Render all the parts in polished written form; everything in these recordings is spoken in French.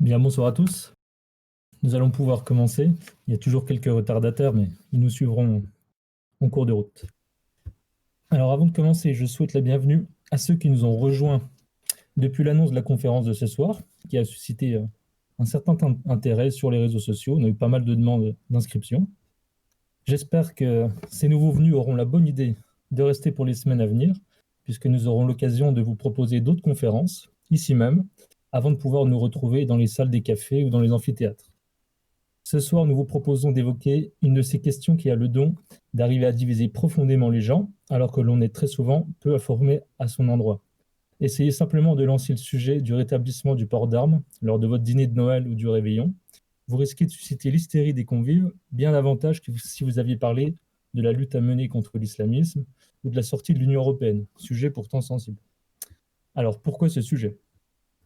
Bien, bonsoir à tous. Nous allons pouvoir commencer. Il y a toujours quelques retardataires, mais ils nous suivront en cours de route. Alors, avant de commencer, je souhaite la bienvenue à ceux qui nous ont rejoints depuis l'annonce de la conférence de ce soir, qui a suscité un certain intérêt sur les réseaux sociaux. On a eu pas mal de demandes d'inscription. J'espère que ces nouveaux venus auront la bonne idée de rester pour les semaines à venir, puisque nous aurons l'occasion de vous proposer d'autres conférences, ici même, avant de pouvoir nous retrouver dans les salles des cafés ou dans les amphithéâtres. Ce soir, nous vous proposons d'évoquer une de ces questions qui a le don d'arriver à diviser profondément les gens, alors que l'on est très souvent peu informé à son endroit. Essayez simplement de lancer le sujet du rétablissement du port d'armes lors de votre dîner de Noël ou du réveillon. Vous risquez de susciter l'hystérie des convives bien davantage que si vous aviez parlé de la lutte à mener contre l'islamisme ou de la sortie de l'Union européenne, sujet pourtant sensible. Alors pourquoi ce sujet?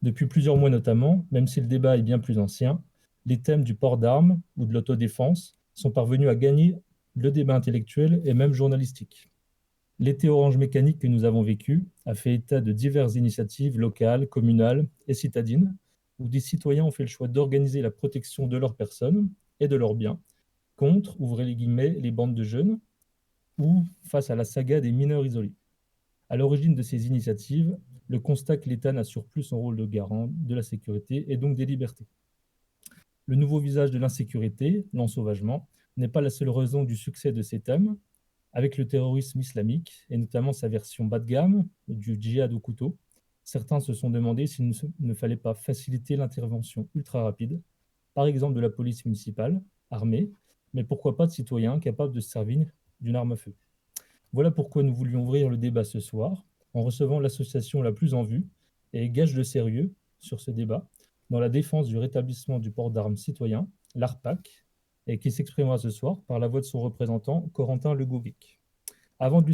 Depuis plusieurs mois notamment, même si le débat est bien plus ancien, les thèmes du port d'armes ou de l'autodéfense sont parvenus à gagner le débat intellectuel et même journalistique. L'été orange mécanique que nous avons vécu a fait état de diverses initiatives locales, communales et citadines, où des citoyens ont fait le choix d'organiser la protection de leurs personnes et de leurs biens contre, ouvrez les guillemets, les bandes de jeunes ou face à la saga des mineurs isolés. À l'origine de ces initiatives, le constat que l'État n'assure plus son rôle de garant de la sécurité et donc des libertés. Le nouveau visage de l'insécurité, l'ensauvagement, n'est pas la seule raison du succès de ces thèmes. Avec le terrorisme islamique, et notamment sa version bas de gamme, du djihad au couteau, certains se sont demandé s'il ne fallait pas faciliter l'intervention ultra rapide, par exemple de la police municipale, armée, mais pourquoi pas de citoyens capables de se servir d'une arme à feu. Voilà pourquoi nous voulions ouvrir le débat ce soir en recevant l'association la plus en vue et gage de sérieux sur ce débat dans la défense du rétablissement du port d'armes citoyen, l'ARPAC, et qui s'exprimera ce soir par la voix de son représentant, Corentin Legovic. Avant de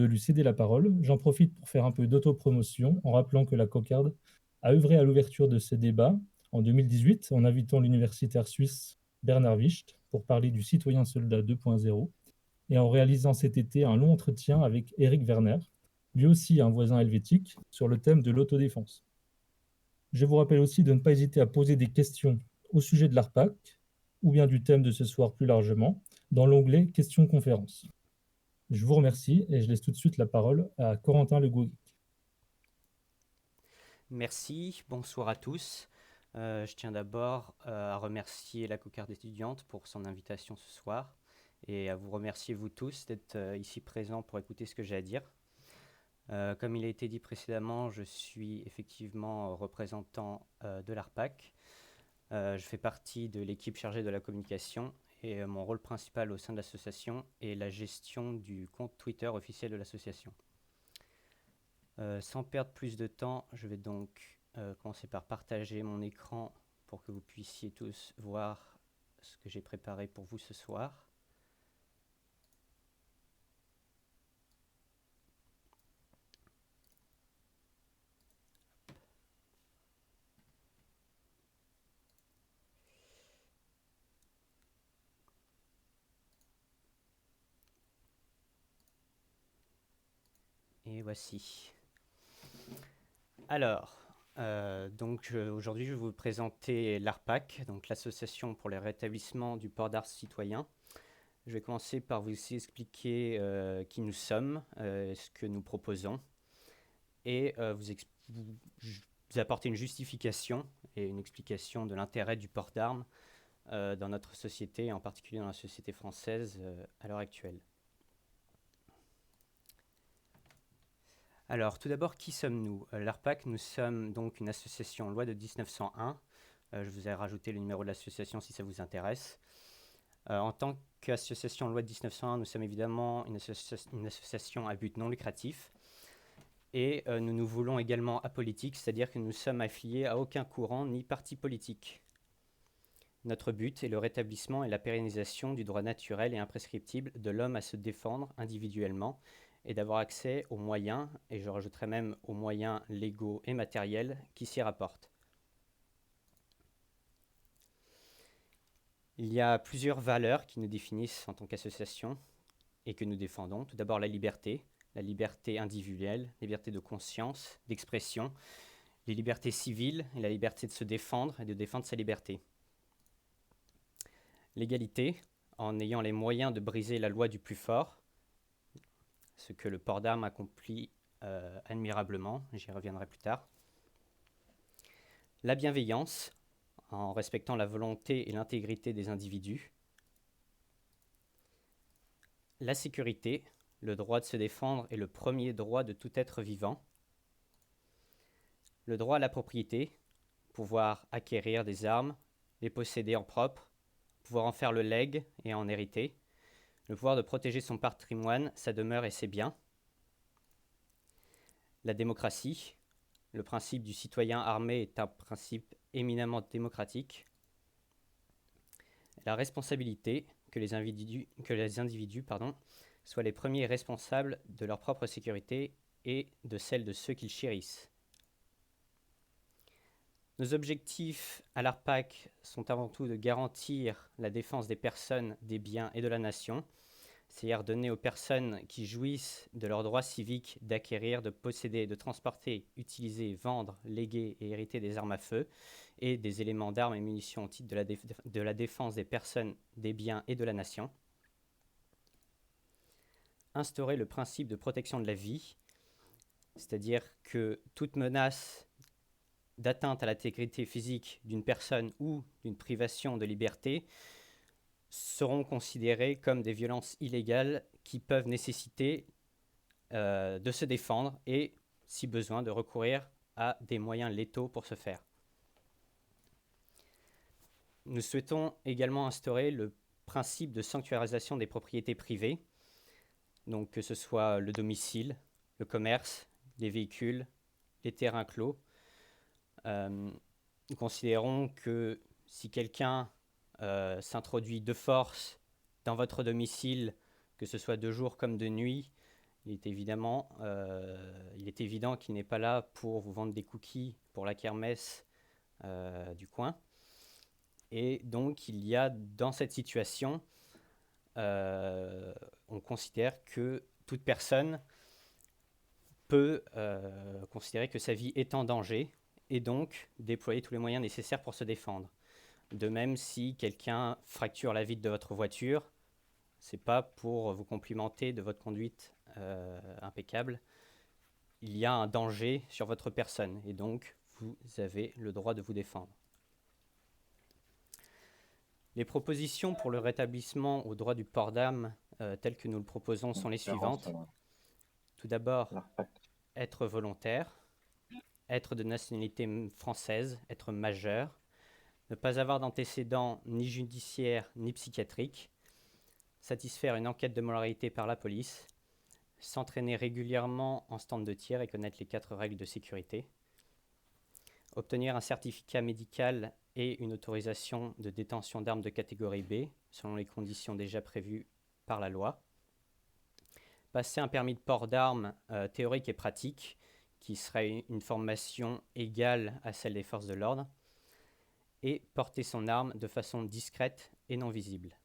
lui céder la parole, j'en profite pour faire un peu d'autopromotion en rappelant que la Cocarde a œuvré à l'ouverture de ce débat en 2018 en invitant l'universitaire suisse Bernard Wicht pour parler du citoyen soldat 2.0 et en réalisant cet été un long entretien avec Eric Werner, lui aussi un voisin helvétique, sur le thème de l'autodéfense. Je vous rappelle aussi de ne pas hésiter à poser des questions au sujet de l'ARPAC ou bien du thème de ce soir plus largement dans l'onglet Questions-conférences. Je vous remercie et je laisse tout de suite la parole à Corentin Legault. Merci, bonsoir à tous. Je tiens d'abord à remercier la Cocarde étudiante pour son invitation ce soir et à vous remercier vous tous d'être ici présents pour écouter ce que j'ai à dire. Comme il a été dit précédemment, je suis effectivement représentant de l'ARPAC. Je fais partie de l'équipe chargée de la communication et mon rôle principal au sein de l'association est la gestion du compte Twitter officiel de l'association. Sans perdre plus de temps, je vais donc commencer par partager mon écran pour que vous puissiez tous voir ce que j'ai préparé pour vous ce soir. Et voici. Alors, aujourd'hui, je vais vous présenter l'ARPAC, donc l'Association pour le rétablissement du port d'armes citoyen. Je vais commencer par vous expliquer qui nous sommes, ce que nous proposons, et vous apporter une justification et une explication de l'intérêt du port d'armes dans notre société, en particulier dans la société française à l'heure actuelle. Alors, tout d'abord, qui sommes-nous? L'ARPAC, nous sommes donc une association loi de 1901. Je vous ai rajouté le numéro de l'association si ça vous intéresse. En tant qu'association loi de 1901, nous sommes évidemment une association à but non lucratif. Et nous nous voulons également apolitiques, c'est-à-dire que nous sommes affiliés à aucun courant ni parti politique. Notre but est le rétablissement et la pérennisation du droit naturel et imprescriptible de l'homme à se défendre individuellement et d'avoir accès aux moyens, et je rajouterai même aux moyens légaux et matériels qui s'y rapportent. Il y a plusieurs valeurs qui nous définissent en tant qu'association et que nous défendons. Tout d'abord la liberté individuelle, la liberté de conscience, d'expression, les libertés civiles et la liberté de se défendre et de défendre sa liberté. L'égalité, en ayant les moyens de briser la loi du plus fort, ce que le port d'armes accomplit admirablement, j'y reviendrai plus tard. La bienveillance, en respectant la volonté et l'intégrité des individus. La sécurité, le droit de se défendre est le premier droit de tout être vivant. Le droit à la propriété, pouvoir acquérir des armes, les posséder en propre, pouvoir en faire le legs et en hériter. Le pouvoir de protéger son patrimoine, sa demeure et ses biens. La démocratie, le principe du citoyen armé est un principe éminemment démocratique. La responsabilité, que les individus soient les premiers responsables de leur propre sécurité et de celle de ceux qu'ils chérissent. Nos objectifs à l'ARPAC sont avant tout de garantir la défense des personnes, des biens et de la nation, c'est-à-dire donner aux personnes qui jouissent de leurs droits civiques d'acquérir, de posséder, de transporter, utiliser, vendre, léguer et hériter des armes à feu et des éléments d'armes et munitions au titre de la défense des personnes, des biens et de la nation. Instaurer le principe de protection de la vie, c'est-à-dire que toute menace d'atteinte à l'intégrité physique d'une personne ou d'une privation de liberté seront considérées comme des violences illégales qui peuvent nécessiter de se défendre et, si besoin, de recourir à des moyens létaux pour ce faire. Nous souhaitons également instaurer le principe de sanctuarisation des propriétés privées, donc que ce soit le domicile, le commerce, les véhicules, les terrains clos. Nous considérons que si quelqu'un s'introduit de force dans votre domicile, que ce soit de jour comme de nuit, il est évident qu'il n'est pas là pour vous vendre des cookies pour la kermesse du coin. Et donc, il y a dans cette situation, on considère que toute personne peut considérer que sa vie est en danger et donc déployer tous les moyens nécessaires pour se défendre. De même, si quelqu'un fracture la vitre de votre voiture, c'est pas pour vous complimenter de votre conduite impeccable. Il y a un danger sur votre personne et donc vous avez le droit de vous défendre. Les propositions pour le rétablissement au droit du port d'armes telles que nous le proposons sont les suivantes. Tout d'abord, être volontaire, être de nationalité française, être majeur, ne pas avoir d'antécédents ni judiciaires ni psychiatriques, satisfaire une enquête de moralité par la police, s'entraîner régulièrement en stand de tir et connaître les 4 règles de sécurité, obtenir un certificat médical et une autorisation de détention d'armes de catégorie B, selon les conditions déjà prévues par la loi, passer un permis de port d'armes théorique et pratique, qui serait une formation égale à celle des forces de l'ordre, et porter son arme de façon discrète et non visible.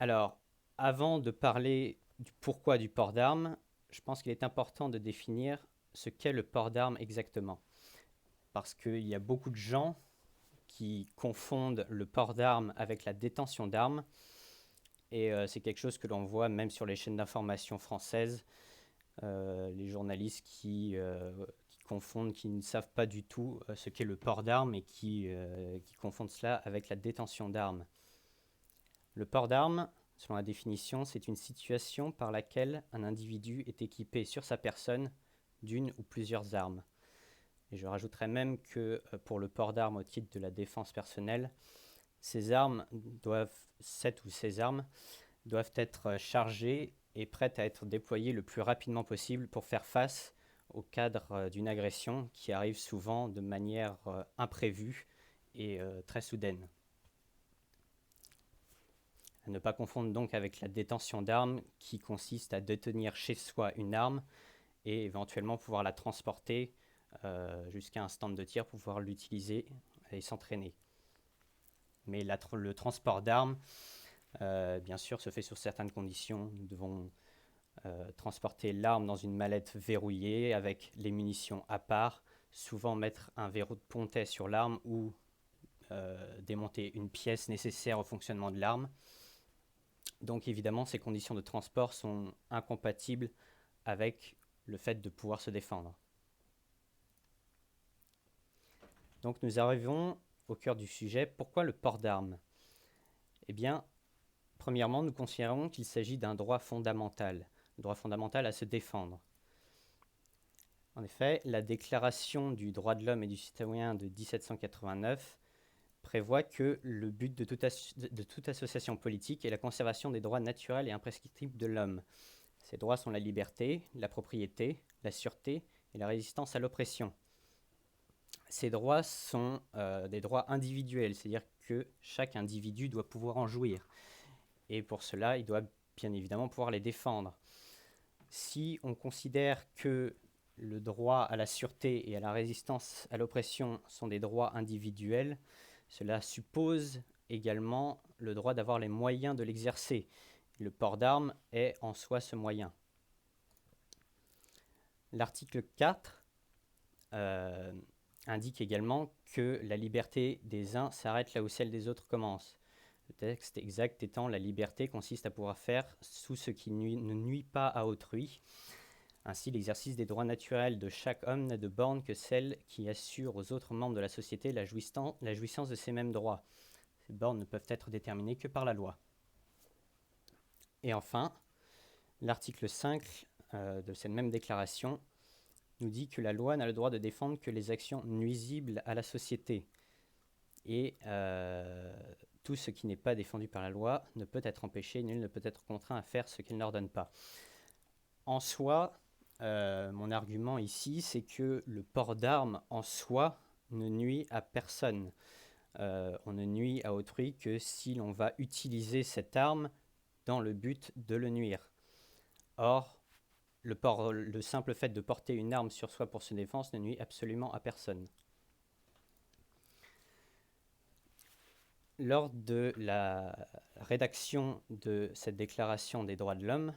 Alors, avant de parler du pourquoi du port d'armes, je pense qu'il est important de définir ce qu'est le port d'armes exactement. Parce qu'il y a beaucoup de gens qui confondent le port d'armes avec la détention d'armes. Et c'est quelque chose que l'on voit même sur les chaînes d'information françaises. Les journalistes qui confondent, qui ne savent pas du tout ce qu'est le port d'armes et qui confondent cela avec la détention d'armes. Le port d'armes, selon la définition, c'est une situation par laquelle un individu est équipé sur sa personne d'une ou plusieurs armes. Et je rajouterais même que pour le port d'armes au titre de la défense personnelle, ces armes doivent être chargées et prêtes à être déployées le plus rapidement possible pour faire face au cadre d'une agression qui arrive souvent de manière imprévue et très soudaine. À ne pas confondre donc avec la détention d'armes qui consiste à détenir chez soi une arme et éventuellement pouvoir la transporter jusqu'à un stand de tir pour pouvoir l'utiliser et s'entraîner. Mais le transport d'armes, bien sûr, se fait sur certaines conditions. Nous devons transporter l'arme dans une mallette verrouillée avec les munitions à part, souvent mettre un verrou de pontet sur l'arme ou démonter une pièce nécessaire au fonctionnement de l'arme. Donc évidemment, ces conditions de transport sont incompatibles avec le fait de pouvoir se défendre. Donc nous arrivons au cœur du sujet. Pourquoi le port d'armes ? Eh bien, premièrement, nous considérons qu'il s'agit d'un droit fondamental à se défendre. En effet, la Déclaration du droit de l'homme et du citoyen de 1789 prévoit que le but de toute association politique est la conservation des droits naturels et imprescriptibles de l'homme. Ces droits sont la liberté, la propriété, la sûreté et la résistance à l'oppression. Ces droits sont des droits individuels, c'est-à-dire que chaque individu doit pouvoir en jouir. Et pour cela, il doit bien évidemment pouvoir les défendre. Si on considère que le droit à la sûreté et à la résistance à l'oppression sont des droits individuels, cela suppose également le droit d'avoir les moyens de l'exercer. Le port d'armes est en soi ce moyen. L'article 4 indique également que la liberté des uns s'arrête là où celle des autres commence. Le texte exact étant: la liberté consiste à pouvoir faire sous ce qui ne nuit pas à autrui. Ainsi, l'exercice des droits naturels de chaque homme n'a de borne que celle qui assure aux autres membres de la société la jouissance de ces mêmes droits. Ces bornes ne peuvent être déterminées que par la loi. Et enfin, l'article 5 de cette même déclaration nous dit que la loi n'a le droit de défendre que les actions nuisibles à la société. Et tout ce qui n'est pas défendu par la loi ne peut être empêché, nul ne peut être contraint à faire ce qu'elle n'ordonne pas. En soi, mon argument ici, c'est que le port d'armes en soi ne nuit à personne. On ne nuit à autrui que si l'on va utiliser cette arme dans le but de le nuire. Or, le simple fait de porter une arme sur soi pour se défendre ne nuit absolument à personne. Lors de la rédaction de cette déclaration des droits de l'homme,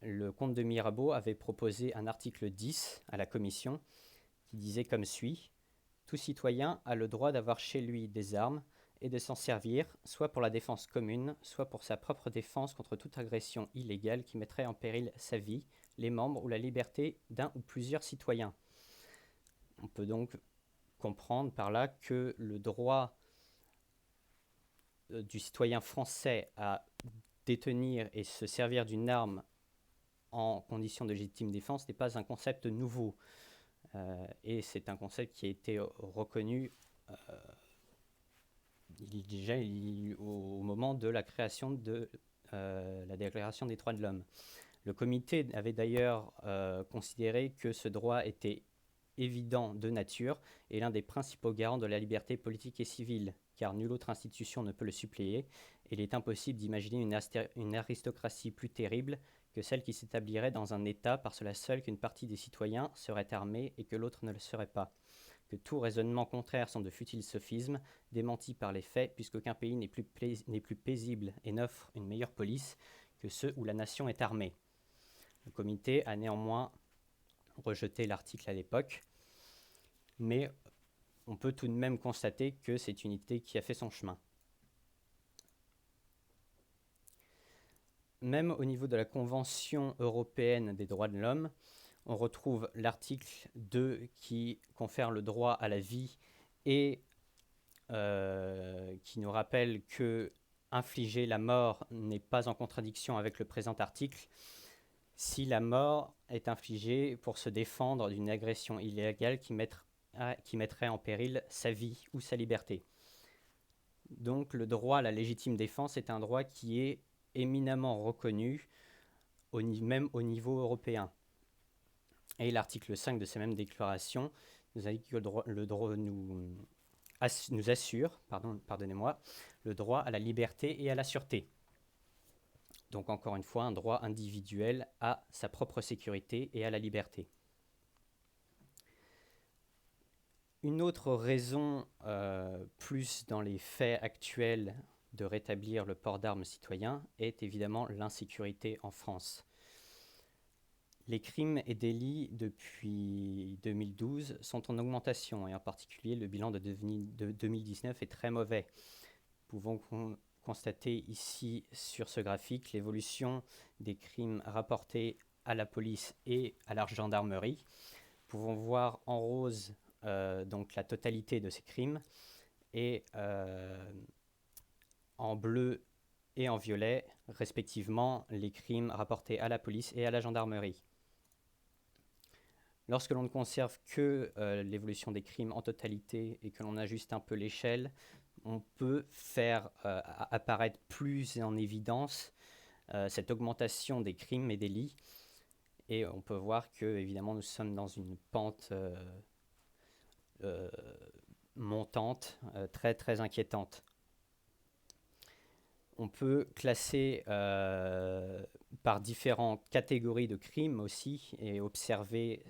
le comte de Mirabeau avait proposé un article 10 à la commission qui disait comme suit: tout citoyen a le droit d'avoir chez lui des armes et de s'en servir, soit pour la défense commune, soit pour sa propre défense contre toute agression illégale qui mettrait en péril sa vie, les membres ou la liberté d'un ou plusieurs citoyens. On peut donc comprendre par là que le droit du citoyen français à détenir et se servir d'une arme en condition de légitime défense n'est pas un concept nouveau. Et c'est un concept qui a été reconnu au moment de la création de la Déclaration des droits de l'homme. Le comité avait d'ailleurs considéré que ce droit était évident de nature et l'un des principaux garants de la liberté politique et civile, car nulle autre institution ne peut le suppléer, et il est impossible d'imaginer une aristocratie plus terrible que celle qui s'établirait dans un État par cela seul qu'une partie des citoyens serait armée et que l'autre ne le serait pas. Que tout raisonnement contraire sont de futiles sophismes, démentis par les faits, puisqu'aucun pays n'est plus paisible et n'offre une meilleure police que ceux où la nation est armée. Le comité a néanmoins rejeté l'article à l'époque, mais on peut tout de même constater que c'est une idée qui a fait son chemin. Même au niveau de la Convention européenne des droits de l'homme, on retrouve l'article 2 qui confère le droit à la vie et qui nous rappelle que infliger la mort n'est pas en contradiction avec le présent article si la mort est infligée pour se défendre d'une agression illégale qui mettrait en péril sa vie ou sa liberté. Donc le droit à la légitime défense est un droit qui est éminemment reconnu même au niveau européen. Et l'article 5 de ces mêmes déclarations nous indique que le droit nous assure le droit à la liberté et à la sûreté. Donc encore une fois, un droit individuel à sa propre sécurité et à la liberté. Une autre raison, plus dans les faits actuels, de rétablir le port d'armes citoyen est évidemment l'insécurité en France. Les crimes et délits depuis 2012 sont en augmentation, et en particulier le bilan de 2019 est très mauvais. Nous pouvons constater ici sur ce graphique l'évolution des crimes rapportés à la police et à la gendarmerie. Nous pouvons voir en rose donc la totalité de ces crimes, et en bleu et en violet, respectivement, les crimes rapportés à la police et à la gendarmerie. Lorsque l'on ne conserve que l'évolution des crimes en totalité et que l'on ajuste un peu l'échelle, on peut faire apparaître plus en évidence cette augmentation des crimes et délits. Et on peut voir que, évidemment, nous sommes dans une pente montante, très très inquiétante. On peut classer par différentes catégories de crimes aussi et observer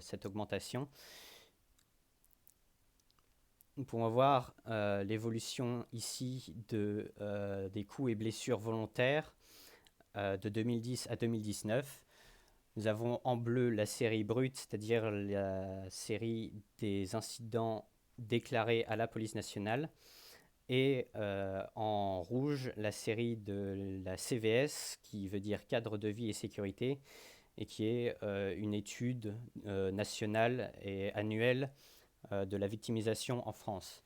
cette augmentation. Nous pouvons voir l'évolution ici des coups et blessures volontaires de 2010 à 2019. Nous avons en bleu la série brute, c'est-à-dire la série des incidents déclarés à la police nationale, et en rouge la série de la CVS, qui veut dire cadre de vie et sécurité, et qui est une étude nationale et annuelle de la victimisation en France.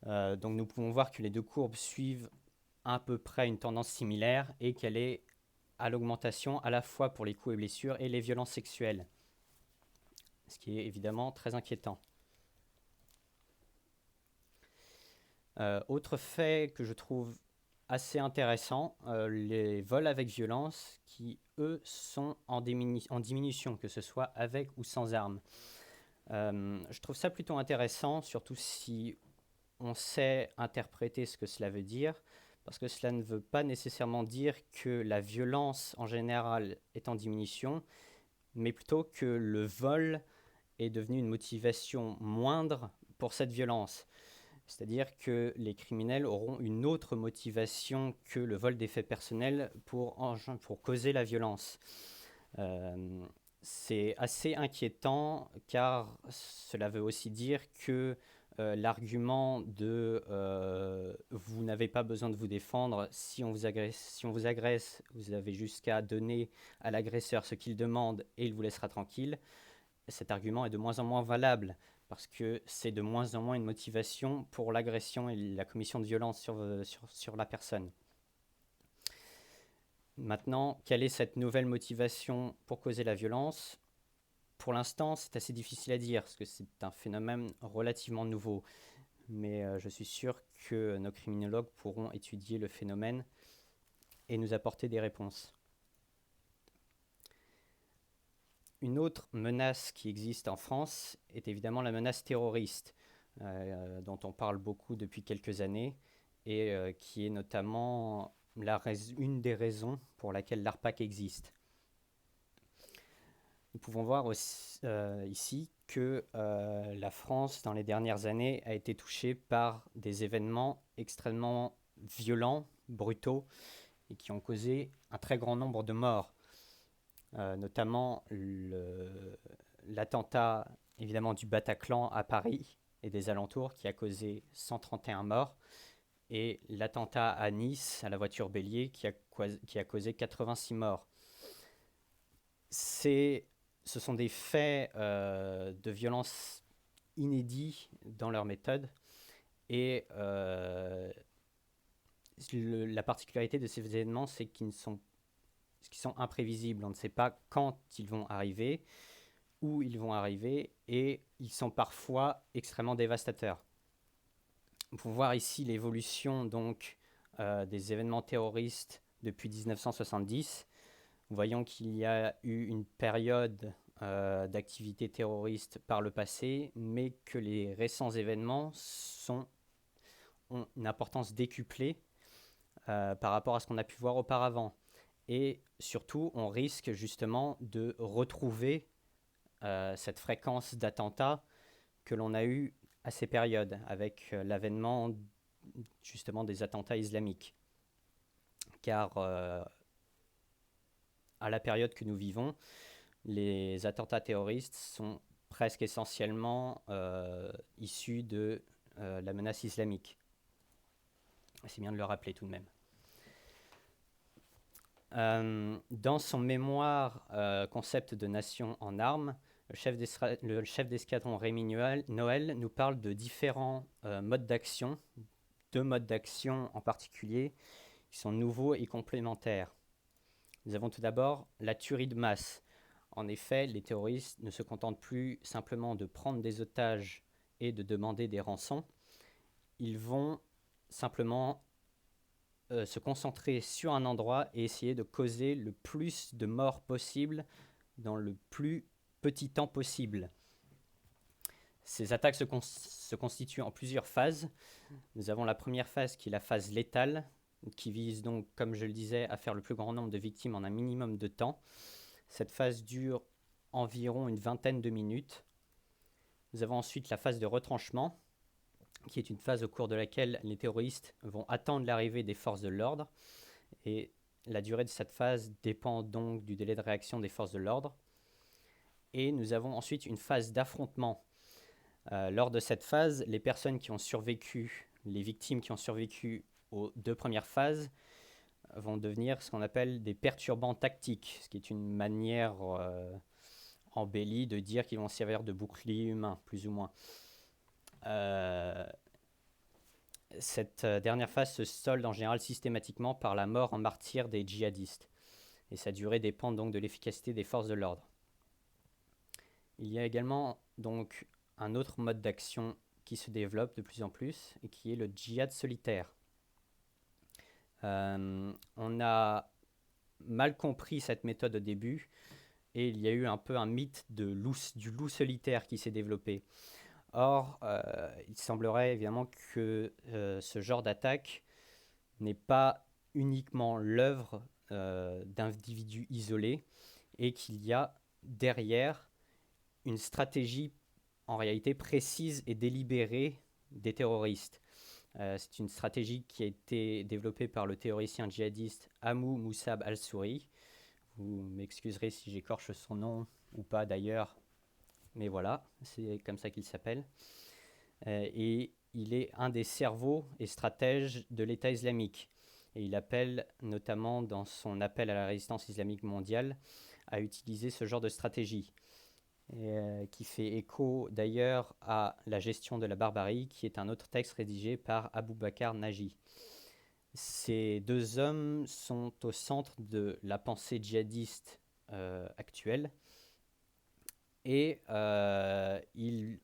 Donc nous pouvons voir que les deux courbes suivent à peu près une tendance similaire et qu'elle est à l'augmentation à la fois pour les coups et blessures et les violences sexuelles, ce qui est évidemment très inquiétant. Autre fait que je trouve assez intéressant, les vols avec violence qui, eux, sont en diminution, que ce soit avec ou sans armes. Je trouve ça plutôt intéressant, surtout si on sait interpréter ce que cela veut dire, parce que cela ne veut pas nécessairement dire que la violence en général est en diminution, mais plutôt que le vol est devenu une motivation moindre pour cette violence. C'est-à-dire que les criminels auront une autre motivation que le vol des faits personnels pour causer la violence. C'est assez inquiétant, car cela veut aussi dire que l'argument de vous n'avez pas besoin de vous défendre, si on vous agresse, vous avez jusqu'à donner à l'agresseur ce qu'il demande et il vous laissera tranquille. Cet argument est de moins en moins valable, parce que c'est de moins en moins une motivation pour l'agression et la commission de violence sur la personne. Maintenant, quelle est cette nouvelle motivation pour causer la violence ? Pour l'instant, c'est assez difficile à dire, parce que c'est un phénomène relativement nouveau. Mais je suis sûr que nos criminologues pourront étudier le phénomène et nous apporter des réponses. Une autre menace qui existe en France est évidemment la menace terroriste, dont on parle beaucoup depuis quelques années, et qui est notamment une des raisons pour laquelle l'ARPAC existe. Nous pouvons voir aussi, ici que la France, dans les dernières années, a été touchée par des événements extrêmement violents, brutaux, et qui ont causé un très grand nombre de morts. Notamment l'attentat évidemment du Bataclan à Paris et des alentours, qui a causé 131 morts, et l'attentat à Nice à la voiture bélier qui a causé 86 morts. Ce sont des faits de violence inédits dans leur méthode, et la particularité de ces événements, c'est qu'ils sont imprévisibles. On ne sait pas quand ils vont arriver, où ils vont arriver, et ils sont parfois extrêmement dévastateurs. On peut voir ici l'évolution donc des événements terroristes depuis 1970. Voyons qu'il y a eu une période d'activité terroriste par le passé, mais que les récents événements ont une importance décuplée par rapport à ce qu'on a pu voir auparavant. Et surtout, on risque justement de retrouver cette fréquence d'attentats que l'on a eu à ces périodes, avec l'avènement justement des attentats islamiques. Car à la période que nous vivons, les attentats terroristes sont presque essentiellement issus de la menace islamique. C'est bien de le rappeler tout de même. Dans son mémoire Concept de nation en armes, le chef d'escadron Rémi Noël nous parle de différents modes d'action, deux modes d'action en particulier, qui sont nouveaux et complémentaires. Nous avons tout d'abord la tuerie de masse. En effet, les terroristes ne se contentent plus simplement de prendre des otages et de demander des rançons. Ils vont simplement se concentrer sur un endroit et essayer de causer le plus de morts possible dans le plus petit temps possible. Ces attaques se constituent en plusieurs phases. Nous avons la première phase qui est la phase létale, qui vise donc, comme je le disais, à faire le plus grand nombre de victimes en un minimum de temps. Cette phase dure environ une vingtaine de minutes. Nous avons ensuite la phase de retranchement, qui est une phase au cours de laquelle les terroristes vont attendre l'arrivée des forces de l'ordre. Et la durée de cette phase dépend donc du délai de réaction des forces de l'ordre. Et nous avons ensuite une phase d'affrontement. Lors de cette phase, les personnes qui ont survécu, les victimes qui ont survécu aux deux premières phases, vont devenir ce qu'on appelle des perturbants tactiques, ce qui est une manière embellie de dire qu'ils vont servir de bouclier humain, plus ou moins. Cette dernière phase se solde en général systématiquement par la mort en martyr des djihadistes, et sa durée dépend donc de l'efficacité des forces de l'ordre. Il y a également donc un autre mode d'action qui se développe de plus en plus, et qui est le djihad solitaire. On a mal compris cette méthode au début, et il y a eu un peu un mythe du loup solitaire qui s'est développé. Or, il semblerait évidemment que ce genre d'attaque n'est pas uniquement l'œuvre d'individus isolés, et qu'il y a derrière une stratégie en réalité précise et délibérée des terroristes. C'est une stratégie qui a été développée par le théoricien djihadiste Hamou Moussab al-Souri. Vous m'excuserez si j'écorche son nom ou pas d'ailleurs, mais voilà, c'est comme ça qu'il s'appelle. Et il est un des cerveaux et stratèges de l'État islamique. Et il appelle notamment dans son appel à la résistance islamique mondiale à utiliser ce genre de stratégie. Qui fait écho d'ailleurs à La gestion de la barbarie, qui est un autre texte rédigé par Abou Bakr Naji. Ces deux hommes sont au centre de la pensée djihadiste actuelle, et ils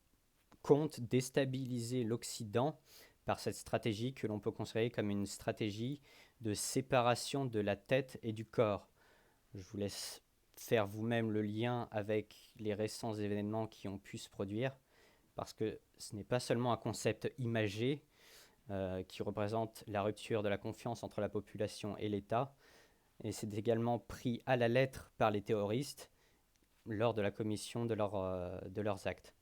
comptent déstabiliser l'Occident par cette stratégie que l'on peut considérer comme une stratégie de séparation de la tête et du corps. Je vous laisse faire vous-même le lien avec les récents événements qui ont pu se produire, parce que ce n'est pas seulement un concept imagé qui représente la rupture de la confiance entre la population et l'État, et c'est également pris à la lettre par les terroristes lors de la commission de leurs actes.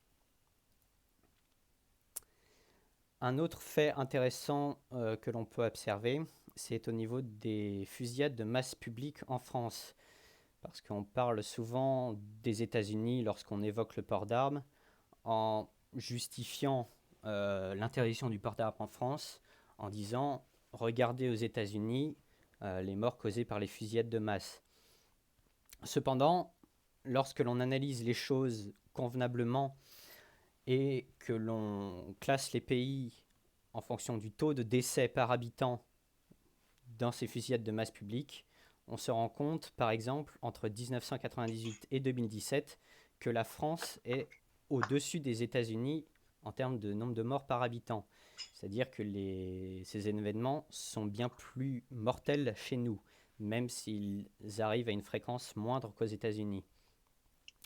Un autre fait intéressant que l'on peut observer, c'est au niveau des fusillades de masse publique en France. Parce qu'on parle souvent des États-Unis lorsqu'on évoque le port d'armes, en justifiant l'interdiction du port d'armes en France, en disant « Regardez aux États-Unis les morts causées par les fusillades de masse ». Cependant, lorsque l'on analyse les choses convenablement et que l'on classe les pays en fonction du taux de décès par habitant dans ces fusillades de masse publique, on se rend compte, par exemple, entre 1998 et 2017, que la France est au-dessus des États-Unis en termes de nombre de morts par habitant. C'est-à-dire que ces événements sont bien plus mortels chez nous, même s'ils arrivent à une fréquence moindre qu'aux États-Unis.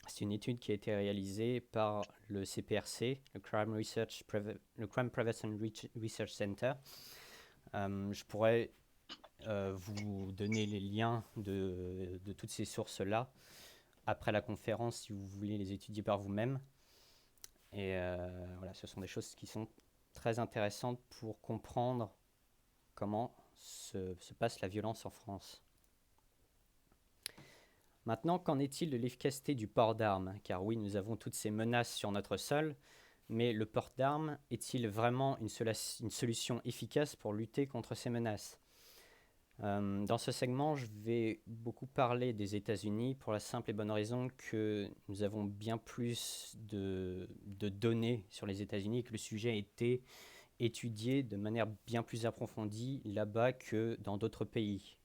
C'est une étude qui a été réalisée par le CPRC, le Crime Prevention Research Center. Je pourrais vous donner les liens de toutes ces sources-là après la conférence si vous voulez les étudier par vous-même. Et voilà, ce sont des choses qui sont très intéressantes pour comprendre comment se passe la violence en France. Maintenant, qu'en est-il de l'efficacité du port d'armes? Car oui, nous avons toutes ces menaces sur notre sol, mais le port d'armes est-il vraiment une solution efficace pour lutter contre ces menaces? Dans ce segment, je vais beaucoup parler des États-Unis pour la simple et bonne raison que nous avons bien plus de données sur les États-Unis et que le sujet a été étudié de manière bien plus approfondie là-bas que dans d'autres pays.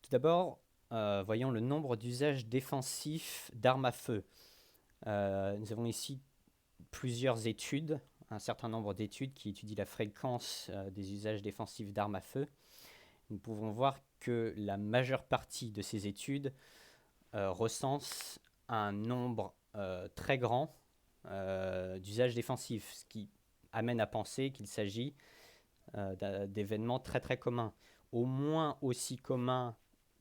Tout d'abord, voyons le nombre d'usages défensifs d'armes à feu. Nous avons ici plusieurs études, un certain nombre d'études qui étudient la fréquence des usages défensifs d'armes à feu. Nous pouvons voir que la majeure partie de ces études recense un nombre très grand d'usages défensifs, ce qui amène à penser qu'il s'agit d'événements très très communs, au moins aussi communs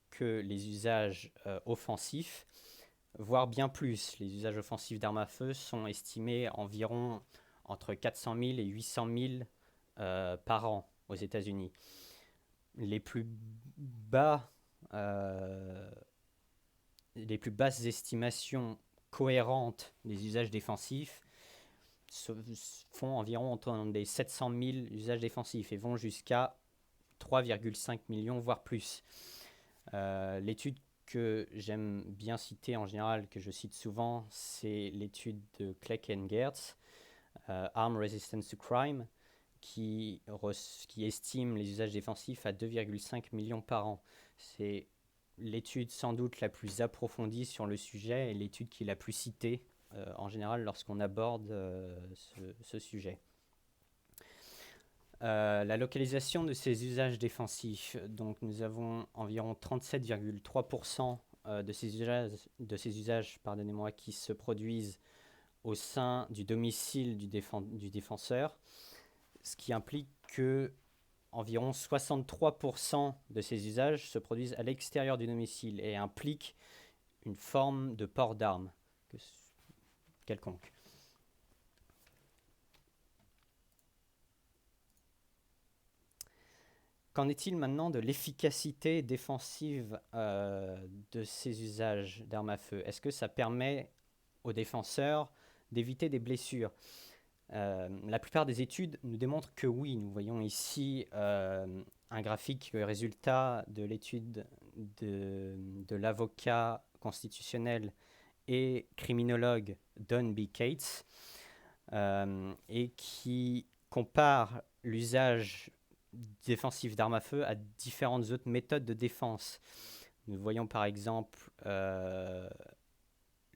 que les usages offensifs, voire bien plus. Les usages offensifs d'armes à feu sont estimés environ entre 400 000 et 800 000 par an aux États-Unis. Les plus basses estimations cohérentes des usages défensifs font environ entre des 700 000 usages défensifs et vont jusqu'à 3,5 millions, voire plus. L'étude que j'aime bien citer en général, que je cite souvent, c'est l'étude de Kleck and Gertz, Arm Resistance to Crime, qui estime les usages défensifs à 2,5 millions par an. C'est l'étude sans doute la plus approfondie sur le sujet et l'étude qui est la plus citée en général lorsqu'on aborde ce sujet. La localisation de ces usages défensifs. Donc nous avons environ 37,3% de ces usages qui se produisent au sein du domicile du défenseur, ce qui implique que environ 63% de ces usages se produisent à l'extérieur du domicile et impliquent une forme de port d'armes quelconque. Qu'en est-il maintenant de l'efficacité défensive de ces usages d'armes à feu? Est-ce que ça permet aux défenseurs d'éviter des blessures? La plupart des études nous démontrent que oui. Nous voyons ici un graphique, le résultat de l'étude de l'avocat constitutionnel et criminologue Don B. Cates, et qui compare l'usage défensif d'armes à feu à différentes autres méthodes de défense. Nous voyons par exemple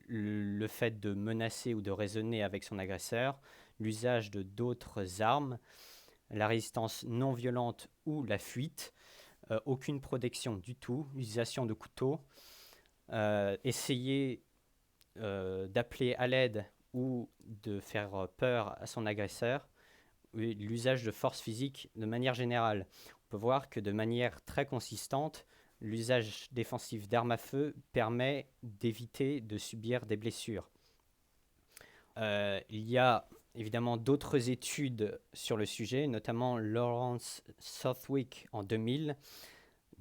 le fait de menacer ou de raisonner avec son agresseur, l'usage de d'autres armes, la résistance non violente ou la fuite, aucune protection du tout, l'utilisation de couteaux, essayer d'appeler à l'aide ou de faire peur à son agresseur, l'usage de force physique de manière générale. On peut voir que de manière très consistante, l'usage défensif d'armes à feu permet d'éviter de subir des blessures. Il y a évidemment d'autres études sur le sujet, notamment Lawrence Southwick en 2000,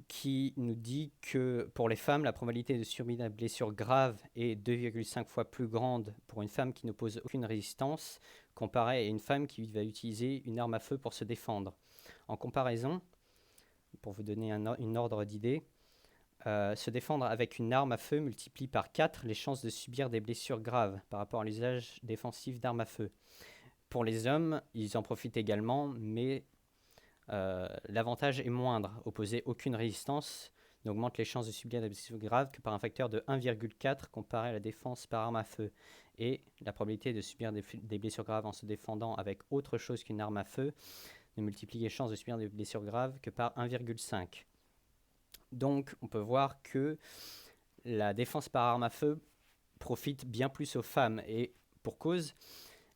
qui nous dit que pour les femmes, la probabilité de subir une blessure grave est 2,5 fois plus grande pour une femme qui n'oppose aucune résistance comparée à une femme qui va utiliser une arme à feu pour se défendre. En comparaison, pour vous donner une ordre d'idée, se défendre avec une arme à feu multiplie par 4 les chances de subir des blessures graves par rapport à l'usage défensif d'armes à feu. Pour les hommes, ils en profitent également, mais l'avantage est moindre. Opposer aucune résistance n'augmente les chances de subir des blessures graves que par un facteur de 1,4 comparé à la défense par arme à feu. Et la probabilité de subir des blessures graves en se défendant avec autre chose qu'une arme à feu ne multiplie les chances de subir des blessures graves que par 1,5. Donc on peut voir que la défense par arme à feu profite bien plus aux femmes. Et pour cause,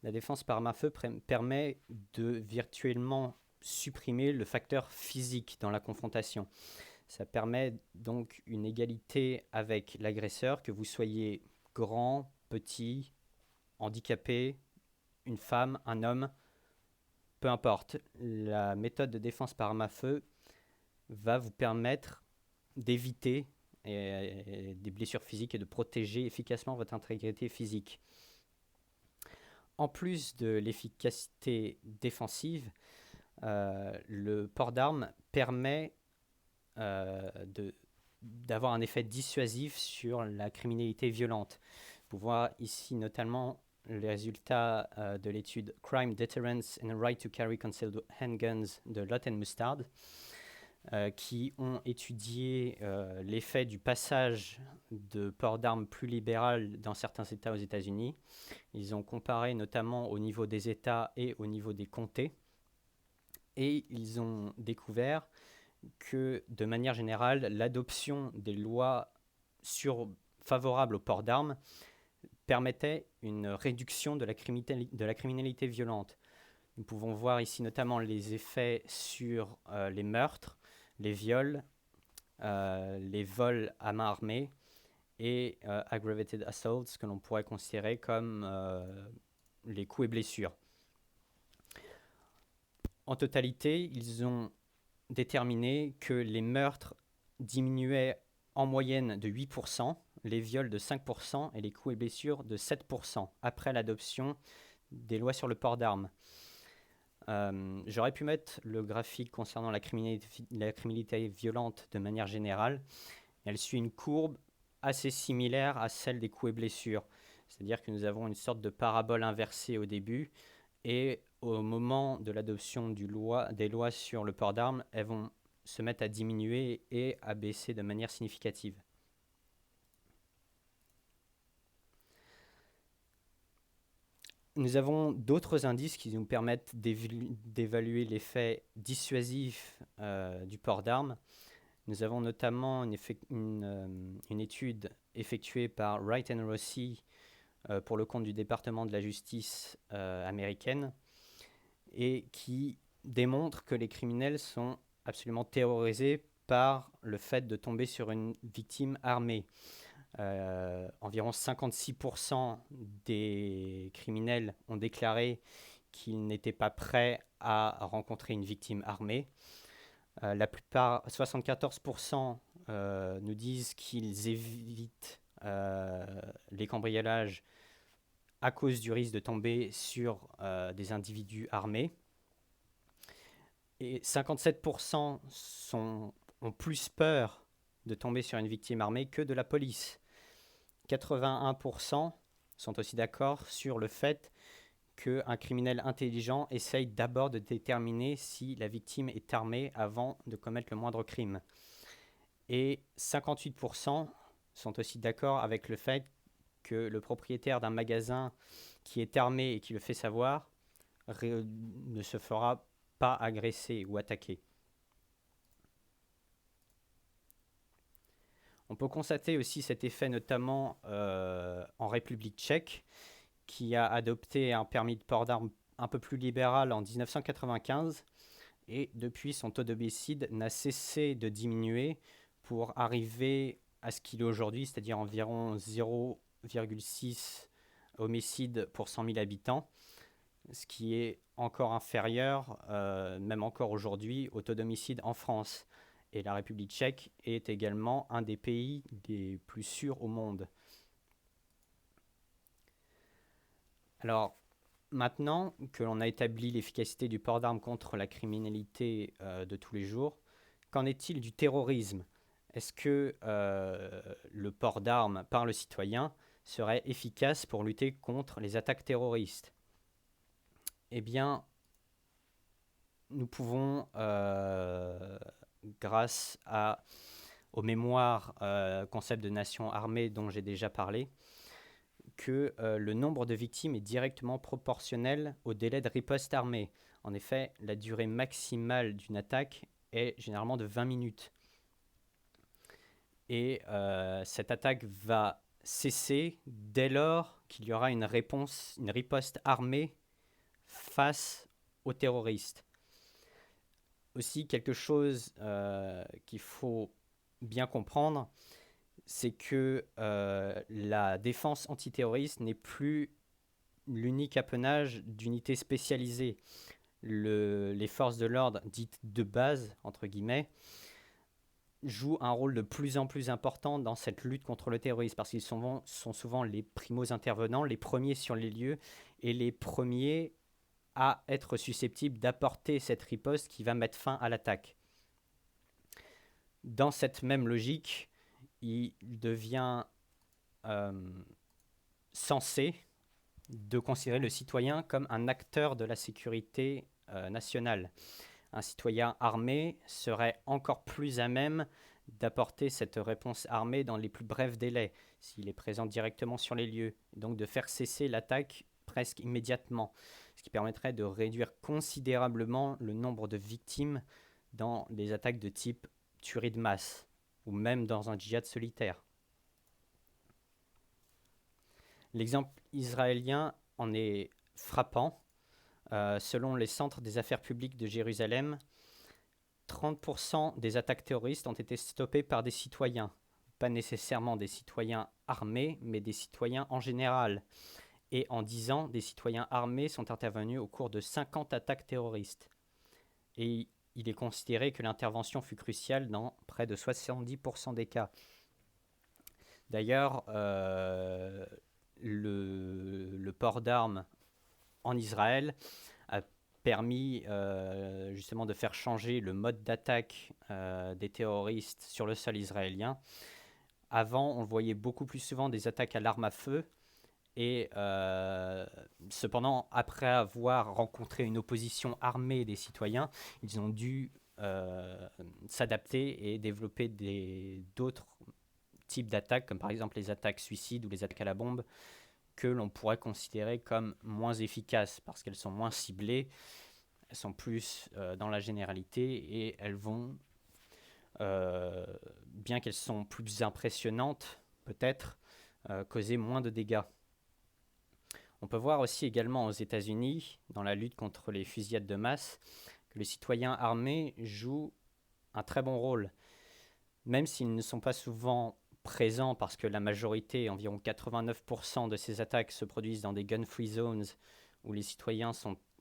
la défense par arme à feu permet de virtuellement supprimer le facteur physique dans la confrontation. Ça permet donc une égalité avec l'agresseur, que vous soyez grand, petit, handicapé, une femme, un homme, peu importe. La méthode de défense par arme à feu va vous permettre d'éviter des blessures physiques et de protéger efficacement votre intégrité physique. En plus de l'efficacité défensive, le port d'armes permet d'avoir un effet dissuasif sur la criminalité violente. Vous voyez ici notamment les résultats de l'étude Crime Deterrence and Right to Carry Concealed Handguns de Lott and Mustard, qui ont étudié l'effet du passage de port d'armes plus libéral dans certains États aux États-Unis. Ils ont comparé notamment au niveau des États et au niveau des comtés. Et ils ont découvert que, de manière générale, l'adoption des lois favorables au port d'armes permettait une réduction de la criminalité violente. Nous pouvons voir ici notamment les effets sur les meurtres, les viols, les vols à main armée et aggravated assaults, que l'on pourrait considérer comme les coups et blessures. En totalité, ils ont déterminé que les meurtres diminuaient en moyenne de 8%, les viols de 5% et les coups et blessures de 7% après l'adoption des lois sur le port d'armes. J'aurais pu mettre le graphique concernant la criminalité violente de manière générale. Elle suit une courbe assez similaire à celle des coups et blessures. C'est-à-dire que nous avons une sorte de parabole inversée au début et au moment de l'adoption des lois sur le port d'armes, elles vont se mettre à diminuer et à baisser de manière significative. Nous avons d'autres indices qui nous permettent d'évaluer l'effet dissuasif du port d'armes. Nous avons notamment une étude effectuée par Wright and Rossi pour le compte du département de la justice américaine et qui démontre que les criminels sont absolument terrorisés par le fait de tomber sur une victime armée. Environ 56% des criminels ont déclaré qu'ils n'étaient pas prêts à rencontrer une victime armée. La plupart, 74%, nous disent qu'ils évitent les cambriolages à cause du risque de tomber sur des individus armés. Et 57% ont plus peur de tomber sur une victime armée que de la police. 81% sont aussi d'accord sur le fait qu'un criminel intelligent essaye d'abord de déterminer si la victime est armée avant de commettre le moindre crime. Et 58% sont aussi d'accord avec le fait que le propriétaire d'un magasin qui est armé et qui le fait savoir ne se fera pas agresser ou attaquer. On peut constater aussi cet effet notamment en République tchèque, qui a adopté un permis de port d'armes un peu plus libéral en 1995, et depuis son taux d'homicide n'a cessé de diminuer pour arriver à ce qu'il est aujourd'hui, c'est-à-dire environ 0,6 homicides pour 100 000 habitants, ce qui est encore inférieur, même encore aujourd'hui, au taux d'homicide en France. Et la République tchèque est également un des pays les plus sûrs au monde. Alors, maintenant que l'on a établi l'efficacité du port d'armes contre la criminalité de tous les jours, qu'en est-il du terrorisme ? Est-ce que le port d'armes par le citoyen serait efficace pour lutter contre les attaques terroristes ? Eh bien, nous pouvons, grâce aux mémoires concept de nation armée dont j'ai déjà parlé, que le nombre de victimes est directement proportionnel au délai de riposte armée. En effet, la durée maximale d'une attaque est généralement de 20 minutes. Et cette attaque va cesser dès lors qu'il y aura une riposte armée face aux terroristes. Aussi, quelque chose qu'il faut bien comprendre, c'est que la défense antiterroriste n'est plus l'unique apanage d'unités spécialisées. Les forces de l'ordre dites de base, entre guillemets, jouent un rôle de plus en plus important dans cette lutte contre le terrorisme, parce qu'ils sont souvent les primos intervenants, les premiers sur les lieux, et les premiers à être susceptibles d'apporter cette riposte qui va mettre fin à l'attaque. Dans cette même logique, il devient censé de considérer le citoyen comme un acteur de la sécurité nationale. Un citoyen armé serait encore plus à même d'apporter cette réponse armée dans les plus brefs délais, s'il est présent directement sur les lieux, donc de faire cesser l'attaque presque immédiatement, ce qui permettrait de réduire considérablement le nombre de victimes dans des attaques de type tuerie de masse, ou même dans un djihad solitaire. L'exemple israélien en est frappant. Selon les centres des affaires publiques de Jérusalem, 30% des attaques terroristes ont été stoppées par des citoyens. Pas nécessairement des citoyens armés, mais des citoyens en général. Et en 10 ans, des citoyens armés sont intervenus au cours de 50 attaques terroristes. Et il est considéré que l'intervention fut cruciale dans près de 70% des cas. D'ailleurs, le port d'armes en Israël a permis justement de faire changer le mode d'attaque des terroristes sur le sol israélien. Avant, on voyait beaucoup plus souvent des attaques à l'arme à feu. Et cependant, après avoir rencontré une opposition armée des citoyens, ils ont dû s'adapter et développer d'autres types d'attaques, comme par exemple les attaques suicides ou les attaques à la bombe, que l'on pourrait considérer comme moins efficaces parce qu'elles sont moins ciblées, elles sont plus dans la généralité et elles vont, bien qu'elles sont plus impressionnantes, peut-être, causer moins de dégâts. On peut voir aussi également aux États-Unis, dans la lutte contre les fusillades de masse, que les citoyens armés jouent un très bon rôle, même s'ils ne sont pas souvent présents parce que la majorité, environ 89% de ces attaques se produisent dans des gun-free zones où les citoyens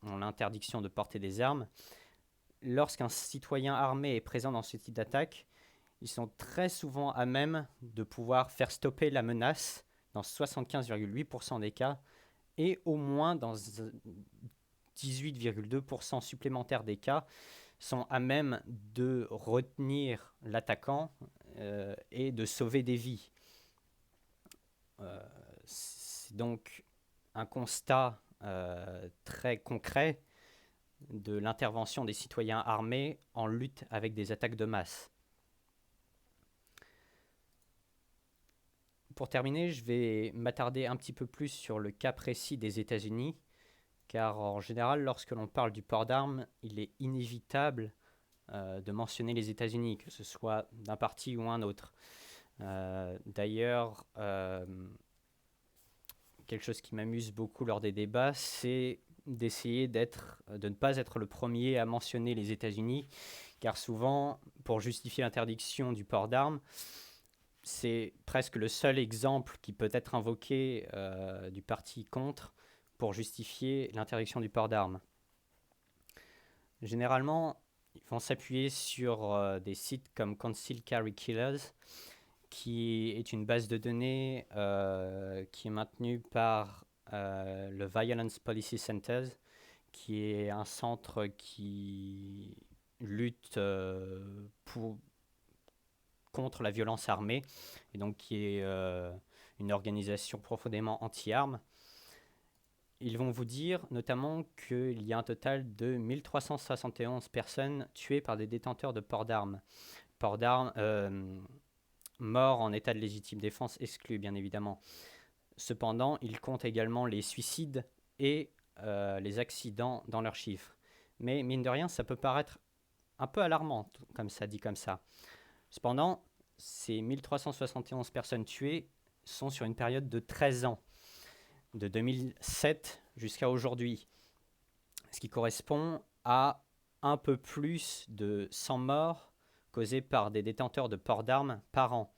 ont l'interdiction de porter des armes. Lorsqu'un citoyen armé est présent dans ce type d'attaque, ils sont très souvent à même de pouvoir faire stopper la menace dans 75,8% des cas et au moins dans 18,2% supplémentaires des cas sont à même de retenir l'attaquant et de sauver des vies. C'est donc un constat très concret de l'intervention des citoyens armés en lutte avec des attaques de masse. Pour terminer, je vais m'attarder un petit peu plus sur le cas précis des États-Unis, car en général, lorsque l'on parle du port d'armes, il est inévitable de mentionner les États-Unis, que ce soit d'un parti ou un autre. D'ailleurs, quelque chose qui m'amuse beaucoup lors des débats, c'est d'essayer de ne pas être le premier à mentionner les États-Unis, car souvent, pour justifier l'interdiction du port d'armes, c'est presque le seul exemple qui peut être invoqué du parti contre pour justifier l'interdiction du port d'armes. Généralement, ils vont s'appuyer sur des sites comme Concealed Carry Killers, qui est une base de données qui est maintenue par le Violence Policy Centers, qui est un centre qui lutte contre la violence armée, et donc qui est une organisation profondément anti-armes. Ils vont vous dire notamment qu'il y a un total de 1371 personnes tuées par des détenteurs de port d'armes. Morts en état de légitime défense exclus, bien évidemment. Cependant, ils comptent également les suicides et les accidents dans leurs chiffres. Mais mine de rien, ça peut paraître un peu alarmant, comme ça, dit comme ça. Cependant, ces 1371 personnes tuées sont sur une période de 13 ans, de 2007 jusqu'à aujourd'hui, ce qui correspond à un peu plus de 100 morts causées par des détenteurs de port d'armes par an.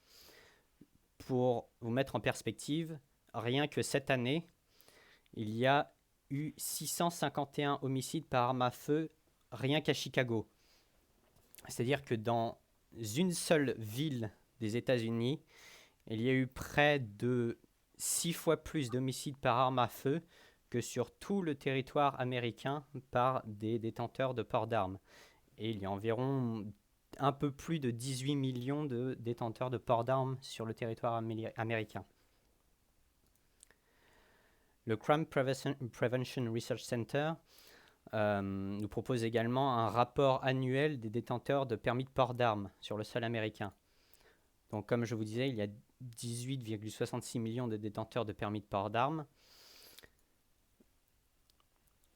Pour vous mettre en perspective, rien que cette année, il y a eu 651 homicides par arme à feu rien qu'à Chicago. C'est-à-dire que dans une seule ville des États-Unis, il y a eu près de 6 fois plus d'homicides par arme à feu que sur tout le territoire américain par des détenteurs de port d'armes. Et il y a environ un peu plus de 18 millions de détenteurs de port d'armes sur le territoire américain. Le Crime Prevention Research Center nous propose également un rapport annuel des détenteurs de permis de port d'armes sur le sol américain. Donc, comme je vous disais, il y a 18,66 millions de détenteurs de permis de port d'armes.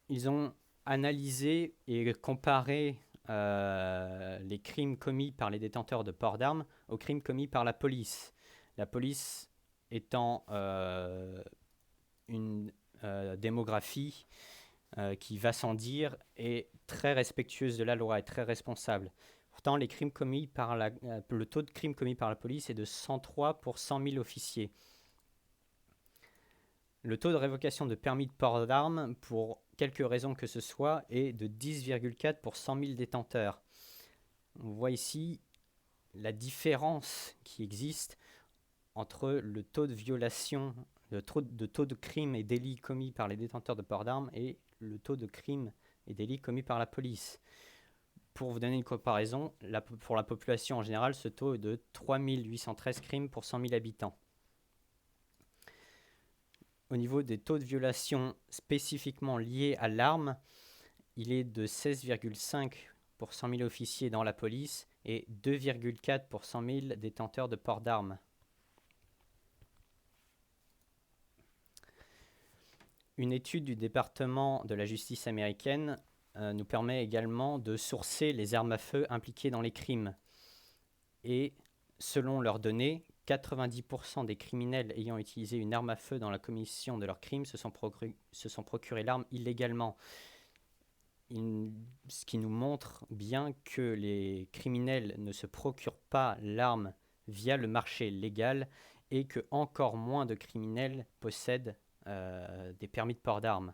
Ils ont analysé et comparé les crimes commis par les détenteurs de port d'armes aux crimes commis par la police. La police étant une démographie qui va sans dire est très respectueuse de la loi et très responsable. Pourtant, le taux de crimes commis par la police est de 103 pour 100 000 officiers. Le taux de révocation de permis de port d'armes, pour quelque raison que ce soit, est de 10,4 pour 100 000 détenteurs. On voit ici la différence qui existe entre le taux de violation, le taux de crimes et délits commis par les détenteurs de port d'armes et le taux de crimes et délits commis par la police. Pour vous donner une comparaison, pour la population en général, ce taux est de 3 813 crimes pour 100 000 habitants. Au niveau des taux de violation spécifiquement liés à l'arme, il est de 16,5 pour 100 000 officiers dans la police et 2,4 pour 100 000 détenteurs de port d'armes. Une étude du département de la justice américaine nous permet également de sourcer les armes à feu impliquées dans les crimes. Et selon leurs données, 90% des criminels ayant utilisé une arme à feu dans la commission de leurs crimes se sont procuré l'arme illégalement. Ce qui nous montre bien que les criminels ne se procurent pas l'arme via le marché légal et que encore moins de criminels possèdent des permis de port d'armes.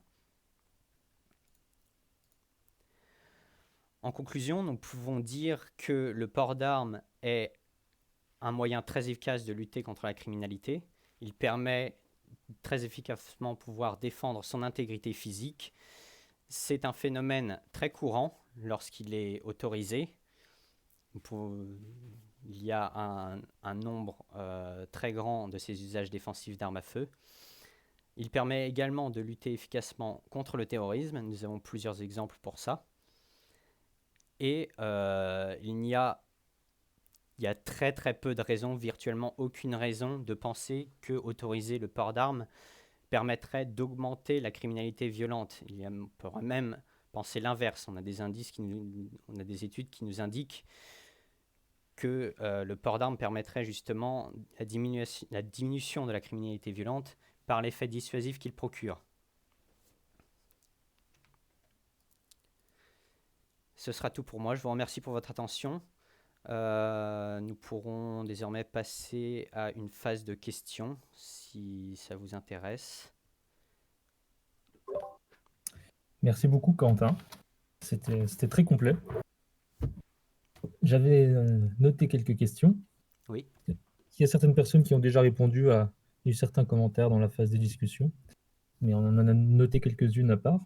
En conclusion, nous pouvons dire que le port d'armes est un moyen très efficace de lutter contre la criminalité. Il permet très efficacement de pouvoir défendre son intégrité physique. C'est un phénomène très courant lorsqu'il est autorisé. Il y a un nombre très grand de ces usages défensifs d'armes à feu. Il permet également de lutter efficacement contre le terrorisme. Nous avons plusieurs exemples pour ça. Et il y a très très peu de raisons, virtuellement aucune raison de penser que autoriser le port d'armes permettrait d'augmenter la criminalité violente. On pourrait même penser l'inverse. On a des études qui nous indiquent que le port d'armes permettrait justement la diminution de la criminalité violente par l'effet dissuasif qu'il procure. Ce sera tout pour moi. Je vous remercie pour votre attention. Nous pourrons désormais passer à une phase de questions, si ça vous intéresse. Merci beaucoup, Quentin. C'était très complet. J'avais noté quelques questions. Oui. Il y a certaines personnes qui ont déjà répondu à certains commentaires dans la phase des discussions, mais on en a noté quelques-unes à part.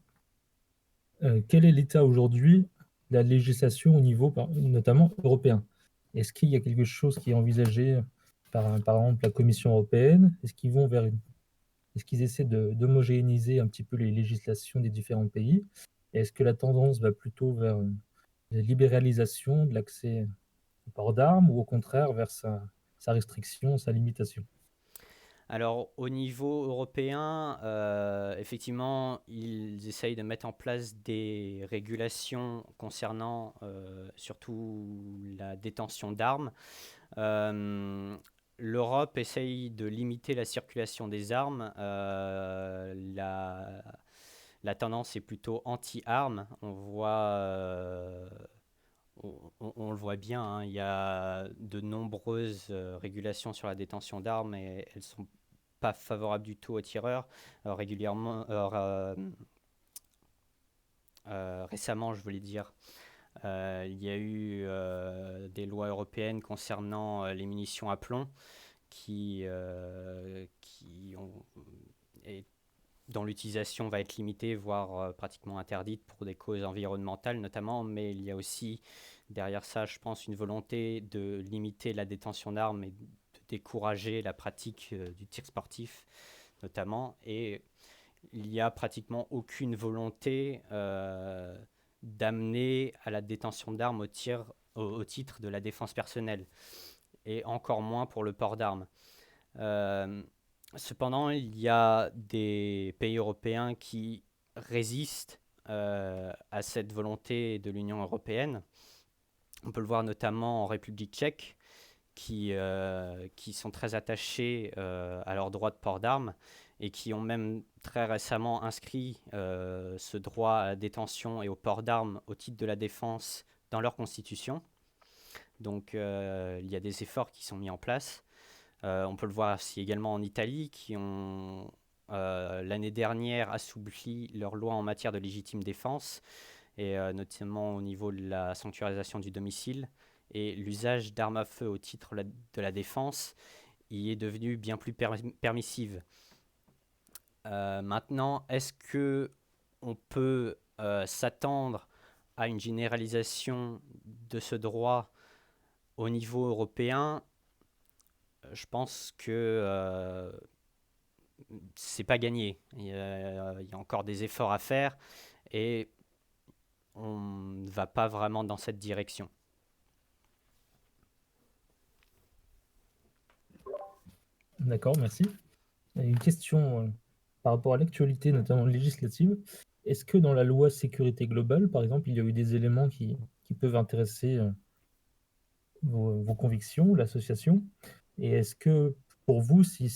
Quel est l'état aujourd'hui de la législation au niveau, notamment européen? Est-ce qu'il y a quelque chose qui est envisagé par exemple, la Commission européenne? Est-ce qu'ils essaient d'homogénéiser un petit peu les législations des différents pays? Est-ce que la tendance va plutôt vers la libéralisation de l'accès au port d'armes ou au contraire vers sa restriction, sa limitation? Alors, au niveau européen, effectivement, ils essayent de mettre en place des régulations concernant surtout la détention d'armes. L'Europe essaye de limiter la circulation des armes. La tendance est plutôt anti-armes. On le voit bien, hein, il y a de nombreuses régulations sur la détention d'armes et elles sont pas favorables du tout aux tireurs. Récemment, je voulais dire, Il y a eu des lois européennes concernant les munitions à plomb qui ont, et dont l'utilisation va être limitée, voire pratiquement interdite pour des causes environnementales notamment, mais il y a aussi derrière ça, je pense, une volonté de limiter la détention d'armes et de décourager la pratique du tir sportif notamment, et il n'y a pratiquement aucune volonté d'amener à la détention d'armes au titre de la défense personnelle, et encore moins pour le port d'armes. Euh, Cependant, il y a des pays européens qui résistent à cette volonté de l'Union européenne. On peut le voir notamment en République tchèque, qui sont très attachés à leur droit de port d'armes et qui ont même très récemment inscrit ce droit à la détention et au port d'armes au titre de la défense dans leur constitution. Donc il y a des efforts qui sont mis en place. On peut le voir aussi également en Italie, qui ont l'année dernière assoupli leurs lois en matière de légitime défense, et notamment au niveau de la sanctuarisation du domicile. Et l'usage d'armes à feu au titre de la défense y est devenu bien plus permissive. Maintenant, est-ce que on peut s'attendre à une généralisation de ce droit au niveau européen? Je pense que c'est pas gagné. Il y a encore des efforts à faire et on ne va pas vraiment dans cette direction. D'accord, merci. Et une question par rapport à l'actualité, notamment législative. Est-ce que dans la loi sécurité globale, par exemple, il y a eu des éléments qui peuvent intéresser vos convictions, l'association? Et est-ce que pour vous, si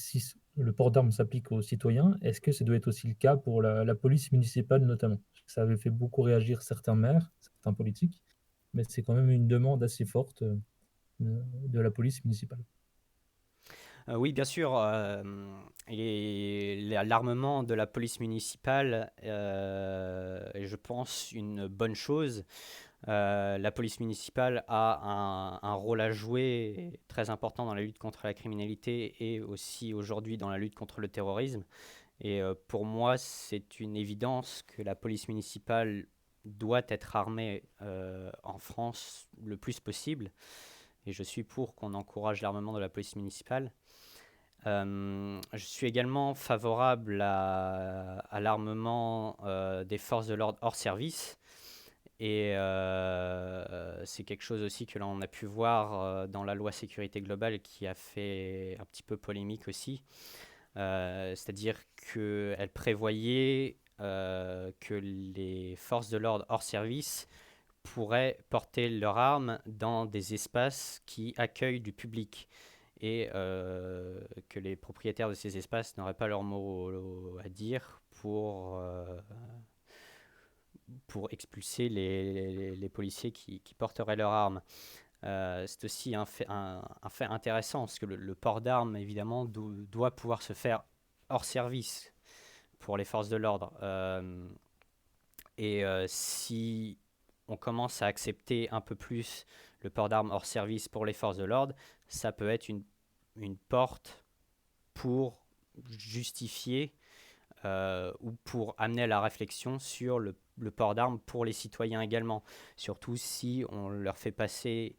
le port d'armes s'applique aux citoyens, est-ce que ça doit être aussi le cas pour la police municipale notamment? Ça avait fait beaucoup réagir certains maires, certains politiques, mais c'est quand même une demande assez forte de la police municipale. Oui, bien sûr. Et l'armement de la police municipale est, je pense, une bonne chose. La police municipale a un rôle à jouer très important dans la lutte contre la criminalité et aussi aujourd'hui dans la lutte contre le terrorisme. Et pour moi, c'est une évidence que la police municipale doit être armée en France le plus possible. Et je suis pour qu'on encourage l'armement de la police municipale. Je suis également favorable à l'armement des forces de l'ordre hors service. Et c'est quelque chose aussi que l'on a pu voir dans la loi sécurité globale qui a fait un petit peu polémique aussi. C'est-à-dire qu'elle prévoyait que les forces de l'ordre hors service pourraient porter leurs armes dans des espaces qui accueillent du public, et que les propriétaires de ces espaces n'auraient pas leur mot à dire pour expulser les policiers qui porteraient leurs armes. C'est aussi un fait intéressant, parce que le port d'armes, évidemment, doit pouvoir se faire hors service pour les forces de l'ordre. Et si on commence à accepter un peu plus le port d'armes hors service pour les forces de l'ordre, ça peut être une porte pour justifier ou pour amener à la réflexion sur le port d'armes pour les citoyens également. Surtout si on leur fait passer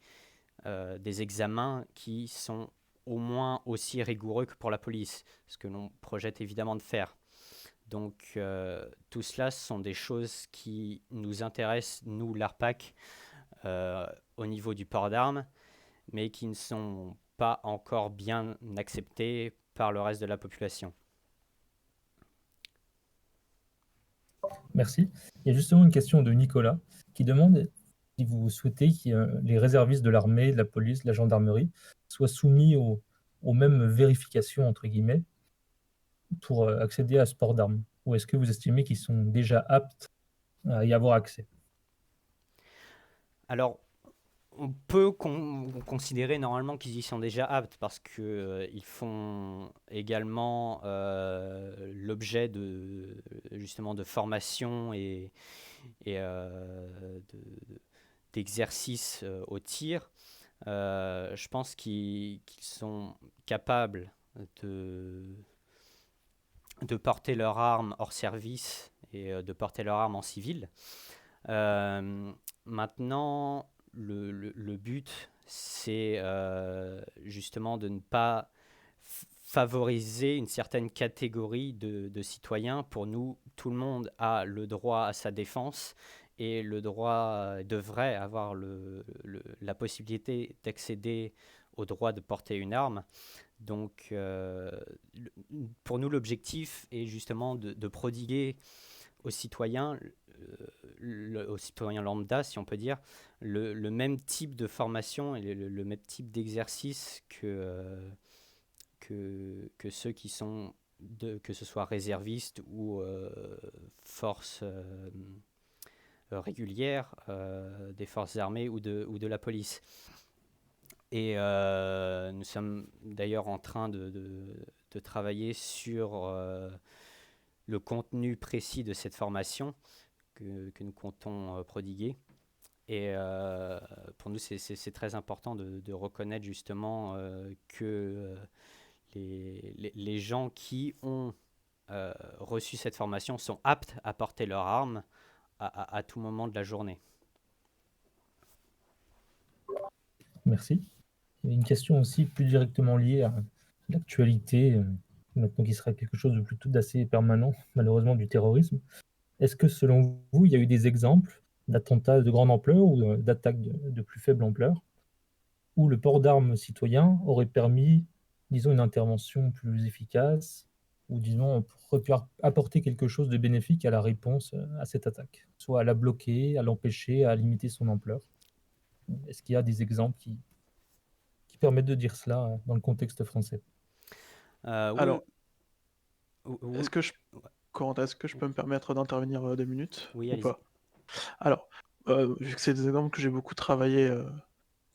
des examens qui sont au moins aussi rigoureux que pour la police, ce que l'on projette évidemment de faire. Donc tout cela sont des choses qui nous intéressent, nous, l'ARPAC, au niveau du port d'armes, mais qui ne sont pas encore bien acceptées par le reste de la population. Merci. Il y a justement une question de Nicolas qui demande si vous souhaitez que les réservistes de l'armée, de la police, de la gendarmerie soient soumis aux mêmes vérifications, entre guillemets, pour accéder à ce port d'armes. Ou est-ce que vous estimez qu'ils sont déjà aptes à y avoir accès? Alors, on peut considérer normalement qu'ils y sont déjà aptes, parce que ils font également l'objet justement de formation et d'exercice au tir, je pense qu'ils sont capables de, de porter leur arme hors service et de porter leur arme en civil. Maintenant, le but, c'est justement de ne pas favoriser une certaine catégorie de citoyens. Pour nous, tout le monde a le droit à sa défense et le droit devrait avoir la possibilité d'accéder au droit de porter une arme. Donc, pour nous, l'objectif est justement de prodiguer aux citoyens, aux citoyens lambda, si on peut dire, le même type de formation et le même type d'exercice que ceux qui sont, que ce soit réservistes ou forces régulières, des forces armées ou de la police. Et nous sommes d'ailleurs en train de travailler sur le contenu précis de cette formation que nous comptons prodiguer. Et pour nous, c'est très important de reconnaître justement que les gens qui ont reçu cette formation sont aptes à porter leur arme à tout moment de la journée. Merci. Il y a une question aussi plus directement liée à l'actualité, maintenant qui serait quelque chose de plutôt d'assez permanent, malheureusement, du terrorisme. Est-ce que selon vous, il y a eu des exemples d'attentats de grande ampleur ou d'attaques de plus faible ampleur où le port d'armes citoyen aurait permis, disons, une intervention plus efficace ou, disons, aurait pu apporter quelque chose de bénéfique à la réponse à cette attaque, soit à la bloquer, à l'empêcher, à limiter son ampleur? Est-ce qu'il y a des exemples qui permettent de dire cela dans le contexte français? Oui, Alors, oui, est-ce que je, Corentin, est-ce que je peux me permettre d'intervenir 2 minutes oui, ou allez-y. pas? Alors, vu que c'est des exemples que j'ai beaucoup travaillé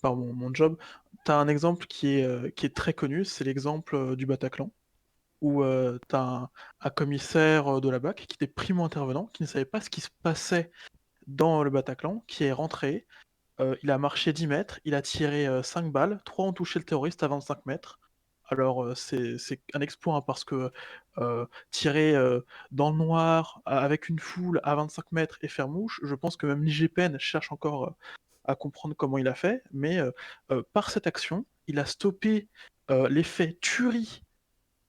par mon job, tu as un exemple qui est très connu, c'est l'exemple du Bataclan, où tu as un commissaire de la BAC qui était primo-intervenant, qui ne savait pas ce qui se passait dans le Bataclan, qui est rentré, il a marché 10 mètres, il a tiré 5 balles, 3 ont touché le terroriste à 25 mètres. Alors c'est un exploit hein, parce que tirer dans le noir, avec une foule à 25 mètres et faire mouche, je pense que même l'IGPN cherche encore à comprendre comment il a fait, mais par cette action, il a stoppé l'effet tuerie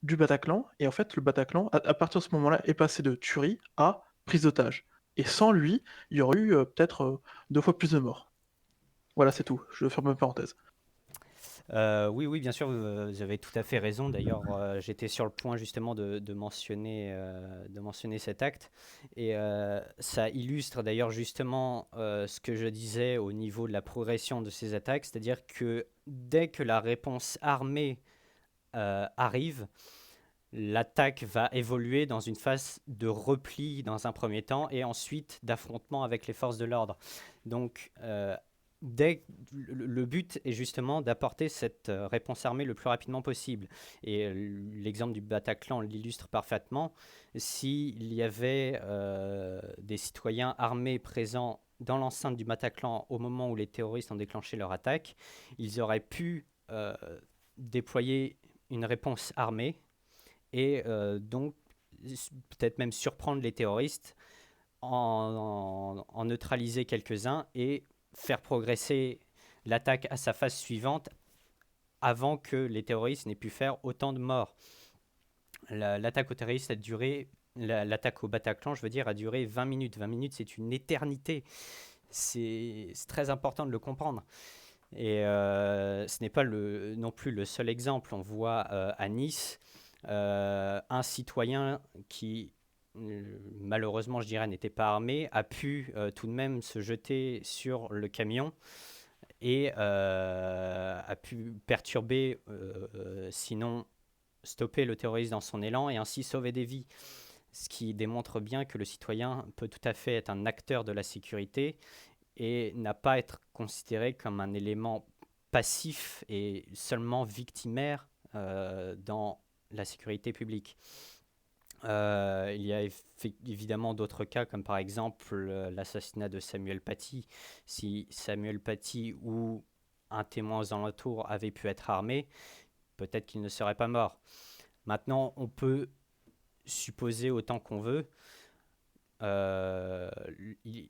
du Bataclan, et en fait le Bataclan, à partir de ce moment-là, est passé de tuerie à prise d'otage. Et sans lui, il y aurait eu peut-être 2 fois plus de morts. Voilà, c'est tout. Je ferme ma parenthèse. Oui, oui, bien sûr, vous avez tout à fait raison. D'ailleurs, j'étais sur le point justement de mentionner cet acte. Et ça illustre d'ailleurs justement ce que je disais au niveau de la progression de ces attaques, c'est-à-dire que dès que la réponse armée arrive, l'attaque va évoluer dans une phase de repli dans un premier temps et ensuite d'affrontement avec les forces de l'ordre. Donc, le but est justement d'apporter cette réponse armée le plus rapidement possible. Et l'exemple du Bataclan l'illustre parfaitement. S'il y avait des citoyens armés présents dans l'enceinte du Bataclan au moment où les terroristes ont déclenché leur attaque, ils auraient pu déployer une réponse armée et donc peut-être même surprendre les terroristes, en neutraliser quelques-uns et faire progresser l'attaque à sa phase suivante avant que les terroristes n'aient pu faire autant de morts. L'attaque aux terroristes a duré, l'attaque au Bataclan, je veux dire, a duré 20 minutes. 20 minutes, c'est une éternité. C'est très important de le comprendre. Et ce n'est pas non plus le seul exemple. On voit à Nice un citoyen qui, malheureusement, je dirais, n'était pas armé, a pu tout de même se jeter sur le camion et a pu perturber, sinon stopper le terroriste dans son élan et ainsi sauver des vies. Ce qui démontre bien que le citoyen peut tout à fait être un acteur de la sécurité et n'a pas à être considéré comme un élément passif et seulement victimaire dans la sécurité publique. Il y a évidemment d'autres cas, comme par exemple l'assassinat de Samuel Paty. Si Samuel Paty ou un témoin aux alentours avait pu être armé, peut-être qu'il ne serait pas mort. Maintenant, on peut supposer autant qu'on veut. Il,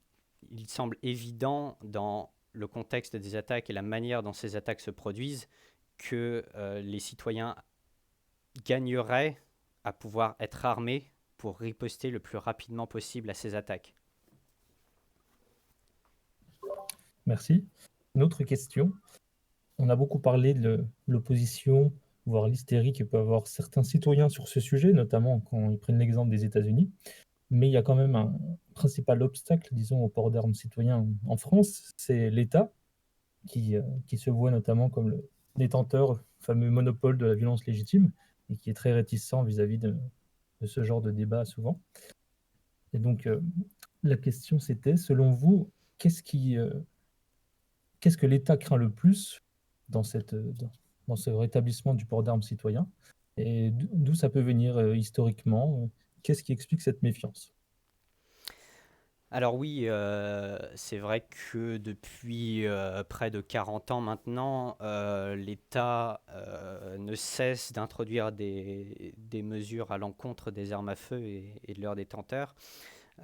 il semble évident dans le contexte des attaques et la manière dont ces attaques se produisent que les citoyens gagneraient à pouvoir être armés pour riposter le plus rapidement possible à ces attaques. Merci. Une autre question. On a beaucoup parlé de l'opposition, voire l'hystérie que peuvent avoir certains citoyens sur ce sujet, notamment quand ils prennent l'exemple des États-Unis. Mais il y a quand même un principal obstacle, disons, au port d'armes citoyen en France, c'est l'État, qui se voit notamment comme le détenteur, fameux monopole de la violence légitime, et qui est très réticent vis-à-vis de ce genre de débat souvent. Et donc, la question c'était, selon vous, qu'est-ce que l'État craint le plus dans ce rétablissement du port d'armes citoyen? Et d'où ça peut venir historiquement? Qu'est-ce qui explique cette méfiance? Alors oui, c'est vrai que depuis près de 40 ans maintenant, l'État ne cesse d'introduire des mesures à l'encontre des armes à feu et de leurs détenteurs.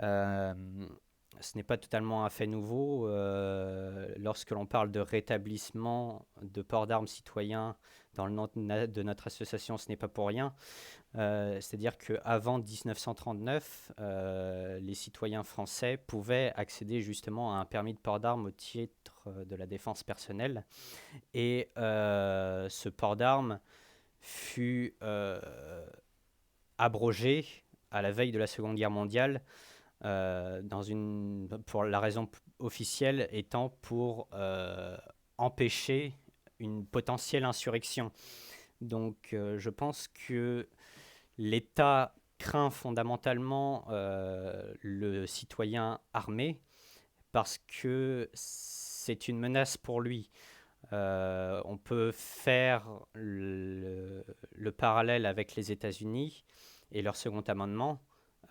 Euh, Ce n'est pas totalement un fait nouveau. Lorsque l'on parle de rétablissement de port d'armes citoyens dans le nom de notre association, ce n'est pas pour rien. C'est-à-dire qu'avant 1939, les citoyens français pouvaient accéder justement à un permis de port d'armes au titre de la défense personnelle. Et ce port d'armes fut abrogé à la veille de la Seconde Guerre mondiale, pour la raison officielle étant pour empêcher une potentielle insurrection. Donc je pense que l'État craint fondamentalement le citoyen armé parce que c'est une menace pour lui. On peut faire le parallèle avec les États-Unis et leur second amendement.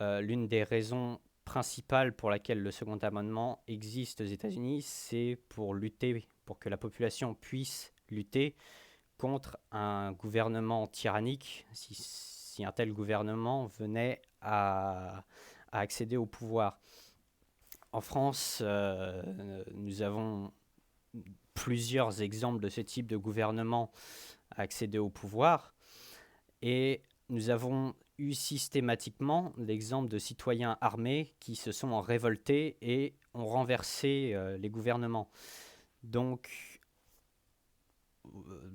L'une des raisons principales pour laquelle le second amendement existe aux États-Unis, c'est pour lutter, pour que la population puisse lutter contre un gouvernement tyrannique, si un tel gouvernement venait à accéder au pouvoir. En France, nous avons plusieurs exemples de ce type de gouvernement à accéder au pouvoir, et nous avons eu systématiquement l'exemple de citoyens armés qui se sont révoltés et ont renversé les gouvernements. Donc,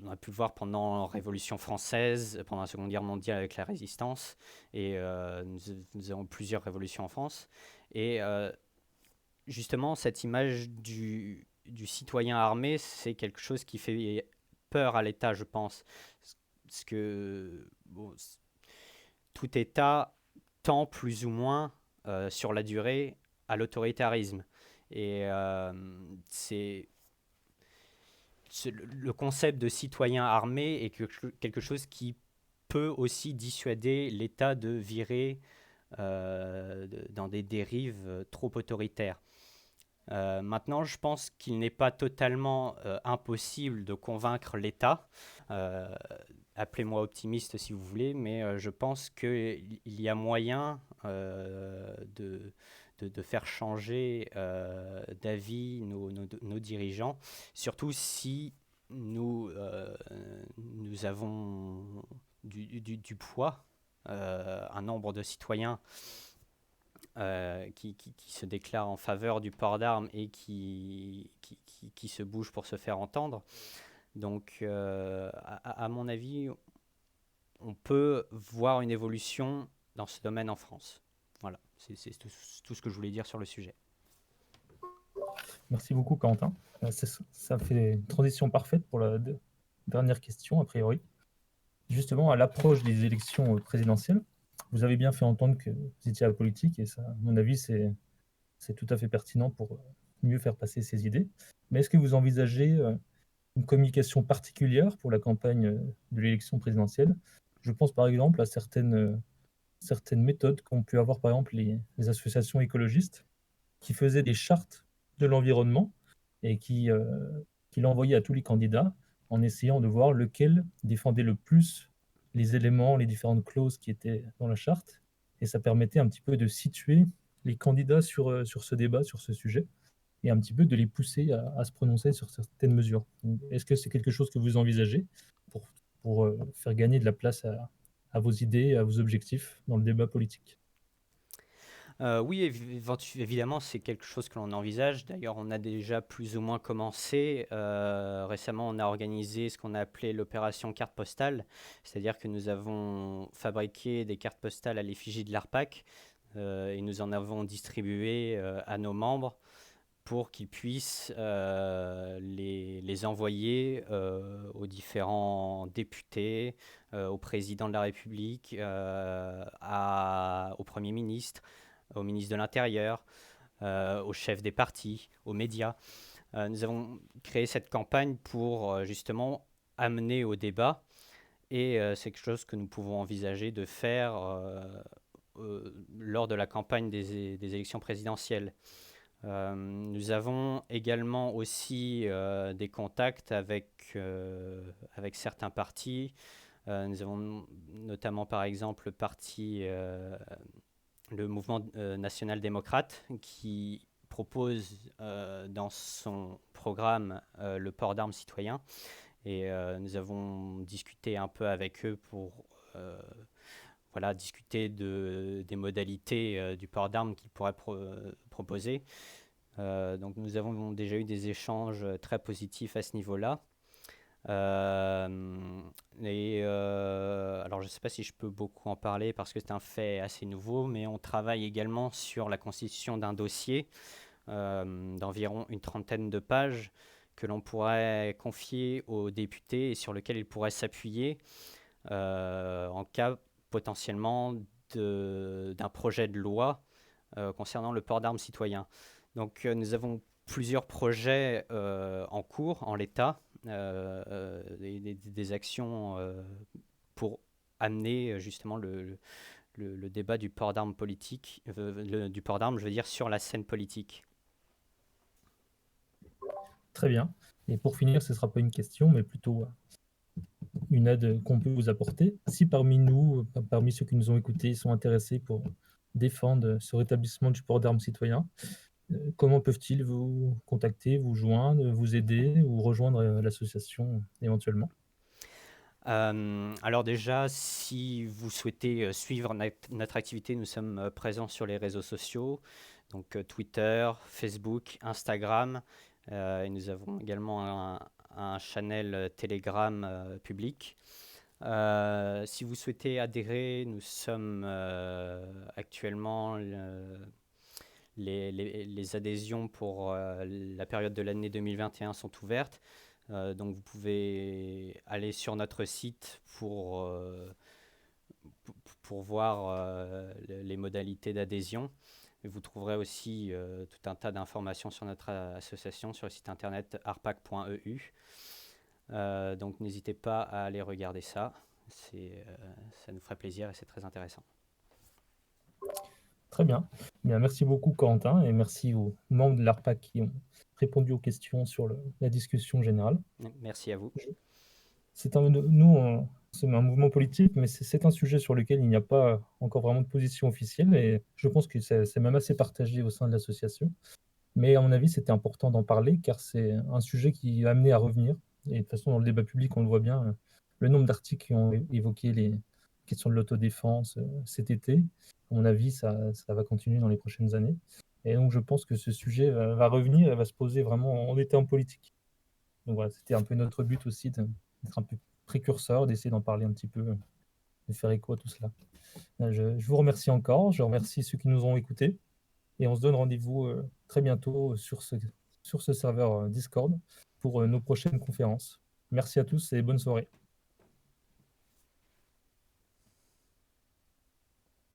on a pu le voir pendant la Révolution française, pendant la Seconde Guerre mondiale avec la Résistance, et nous avons plusieurs révolutions en France. Et justement, cette image du citoyen armé, c'est quelque chose qui fait peur à l'État, je pense. Parce que bon, tout État tend plus ou moins, sur la durée, à l'autoritarisme. Et le concept de citoyen armé est quelque chose qui peut aussi dissuader l'État de virer dans des dérives trop autoritaires. Maintenant, je pense qu'il n'est pas totalement impossible de convaincre l'État. Appelez-moi optimiste si vous voulez, mais je pense qu'il y a moyen de faire changer d'avis nos dirigeants, surtout si nous avons du poids, un nombre de citoyens qui se déclarent en faveur du port d'armes et qui se bougent pour se faire entendre. Donc, à mon avis, on peut voir une évolution dans ce domaine en France. Voilà, c'est tout ce que je voulais dire sur le sujet. Merci beaucoup, Quentin. Ça fait une transition parfaite pour la dernière question, a priori. Justement, à l'approche des élections présidentielles, vous avez bien fait entendre que vous étiez apolitique, et ça, à mon avis, c'est tout à fait pertinent pour mieux faire passer ces idées. Mais est-ce que vous envisagez une communication particulière pour la campagne de l'élection présidentielle? Je pense par exemple à certaines certaines méthodes qu'ont pu avoir, par exemple, les associations écologistes, qui faisaient des chartes de l'environnement et qui l'envoyaient à tous les candidats en essayant de voir lequel défendait le plus les éléments, les différentes clauses qui étaient dans la charte. Et ça permettait un petit peu de situer les candidats sur ce débat, sur ce sujet, et un petit peu de les pousser à se prononcer sur certaines mesures. Est-ce que c'est quelque chose que vous envisagez pour, pour faire gagner de la place à vos idées, à vos objectifs dans le débat politique? Oui, évidemment, c'est quelque chose que l'on envisage. D'ailleurs, on a déjà plus ou moins commencé. Récemment, on a organisé ce qu'on a appelé l'opération carte postale, c'est-à-dire que nous avons fabriqué des cartes postales à l'effigie de l'ARPAC et nous en avons distribué à nos membres pour qu'ils puissent les envoyer aux différents députés, au président de la République, au Premier ministre, au ministre de l'Intérieur, aux chefs des partis, aux médias. Nous avons créé cette campagne pour justement amener au débat et c'est quelque chose que nous pouvons envisager de faire lors de la campagne des élections présidentielles. Nous avons également aussi des contacts avec certains partis. Nous avons notamment par exemple le mouvement national démocrate qui propose dans son programme le port d'armes citoyen. Et nous avons discuté un peu avec eux pour discuter des modalités du port d'armes qu'ils pourraient proposer. Donc nous avons déjà eu des échanges très positifs à ce niveau-là. Alors je ne sais pas si je peux beaucoup en parler parce que c'est un fait assez nouveau, mais on travaille également sur la constitution d'un dossier d'environ une trentaine de pages que l'on pourrait confier aux députés et sur lequel ils pourraient s'appuyer en cas potentiellement d'un projet de loi concernant le port d'armes citoyen. Donc nous avons plusieurs projets en cours en l'état, des actions pour amener justement le débat du port d'armes politique, du port d'armes, je veux dire, sur la scène politique. Très bien. Et pour finir, ce ne sera pas une question, mais plutôt une aide qu'on peut vous apporter. Si parmi nous, parmi ceux qui nous ont écoutés, sont intéressés pour défendre ce rétablissement du port d'armes citoyen, comment peuvent-ils vous contacter, vous joindre, vous aider ou rejoindre l'association éventuellement? Alors déjà, si vous souhaitez suivre notre activité, nous sommes présents sur les réseaux sociaux, donc Twitter, Facebook, Instagram, et nous avons également un channel Telegram public. Si vous souhaitez adhérer, nous sommes actuellement... les adhésions pour la période de l'année 2021 sont ouvertes. Donc vous pouvez aller sur notre site pour voir les modalités d'adhésion. Vous trouverez aussi tout un tas d'informations sur notre association sur le site internet arpac.eu. Donc n'hésitez pas à aller regarder ça. Ça nous ferait plaisir et c'est très intéressant. Très bien. Bien, merci beaucoup Corentin et merci aux membres de l'ARPAC qui ont répondu aux questions sur la discussion générale. Merci à vous. C'est un mouvement politique, mais c'est un sujet sur lequel il n'y a pas encore vraiment de position officielle et je pense que c'est même assez partagé au sein de l'association. Mais à mon avis, c'était important d'en parler car c'est un sujet qui est amené à revenir. Et de toute façon, dans le débat public, on le voit bien, le nombre d'articles qui ont évoqué les questions de l'autodéfense cet été, à mon avis, ça va continuer dans les prochaines années. Et donc, je pense que ce sujet va revenir et va se poser vraiment en état politique. Donc voilà, c'était un peu notre but aussi d'être un peu précurseur, d'essayer d'en parler un petit peu, de faire écho à tout cela. Je vous remercie encore, je remercie ceux qui nous ont écoutés et on se donne rendez-vous très bientôt sur ce serveur Discord pour nos prochaines conférences. Merci à tous et bonne soirée.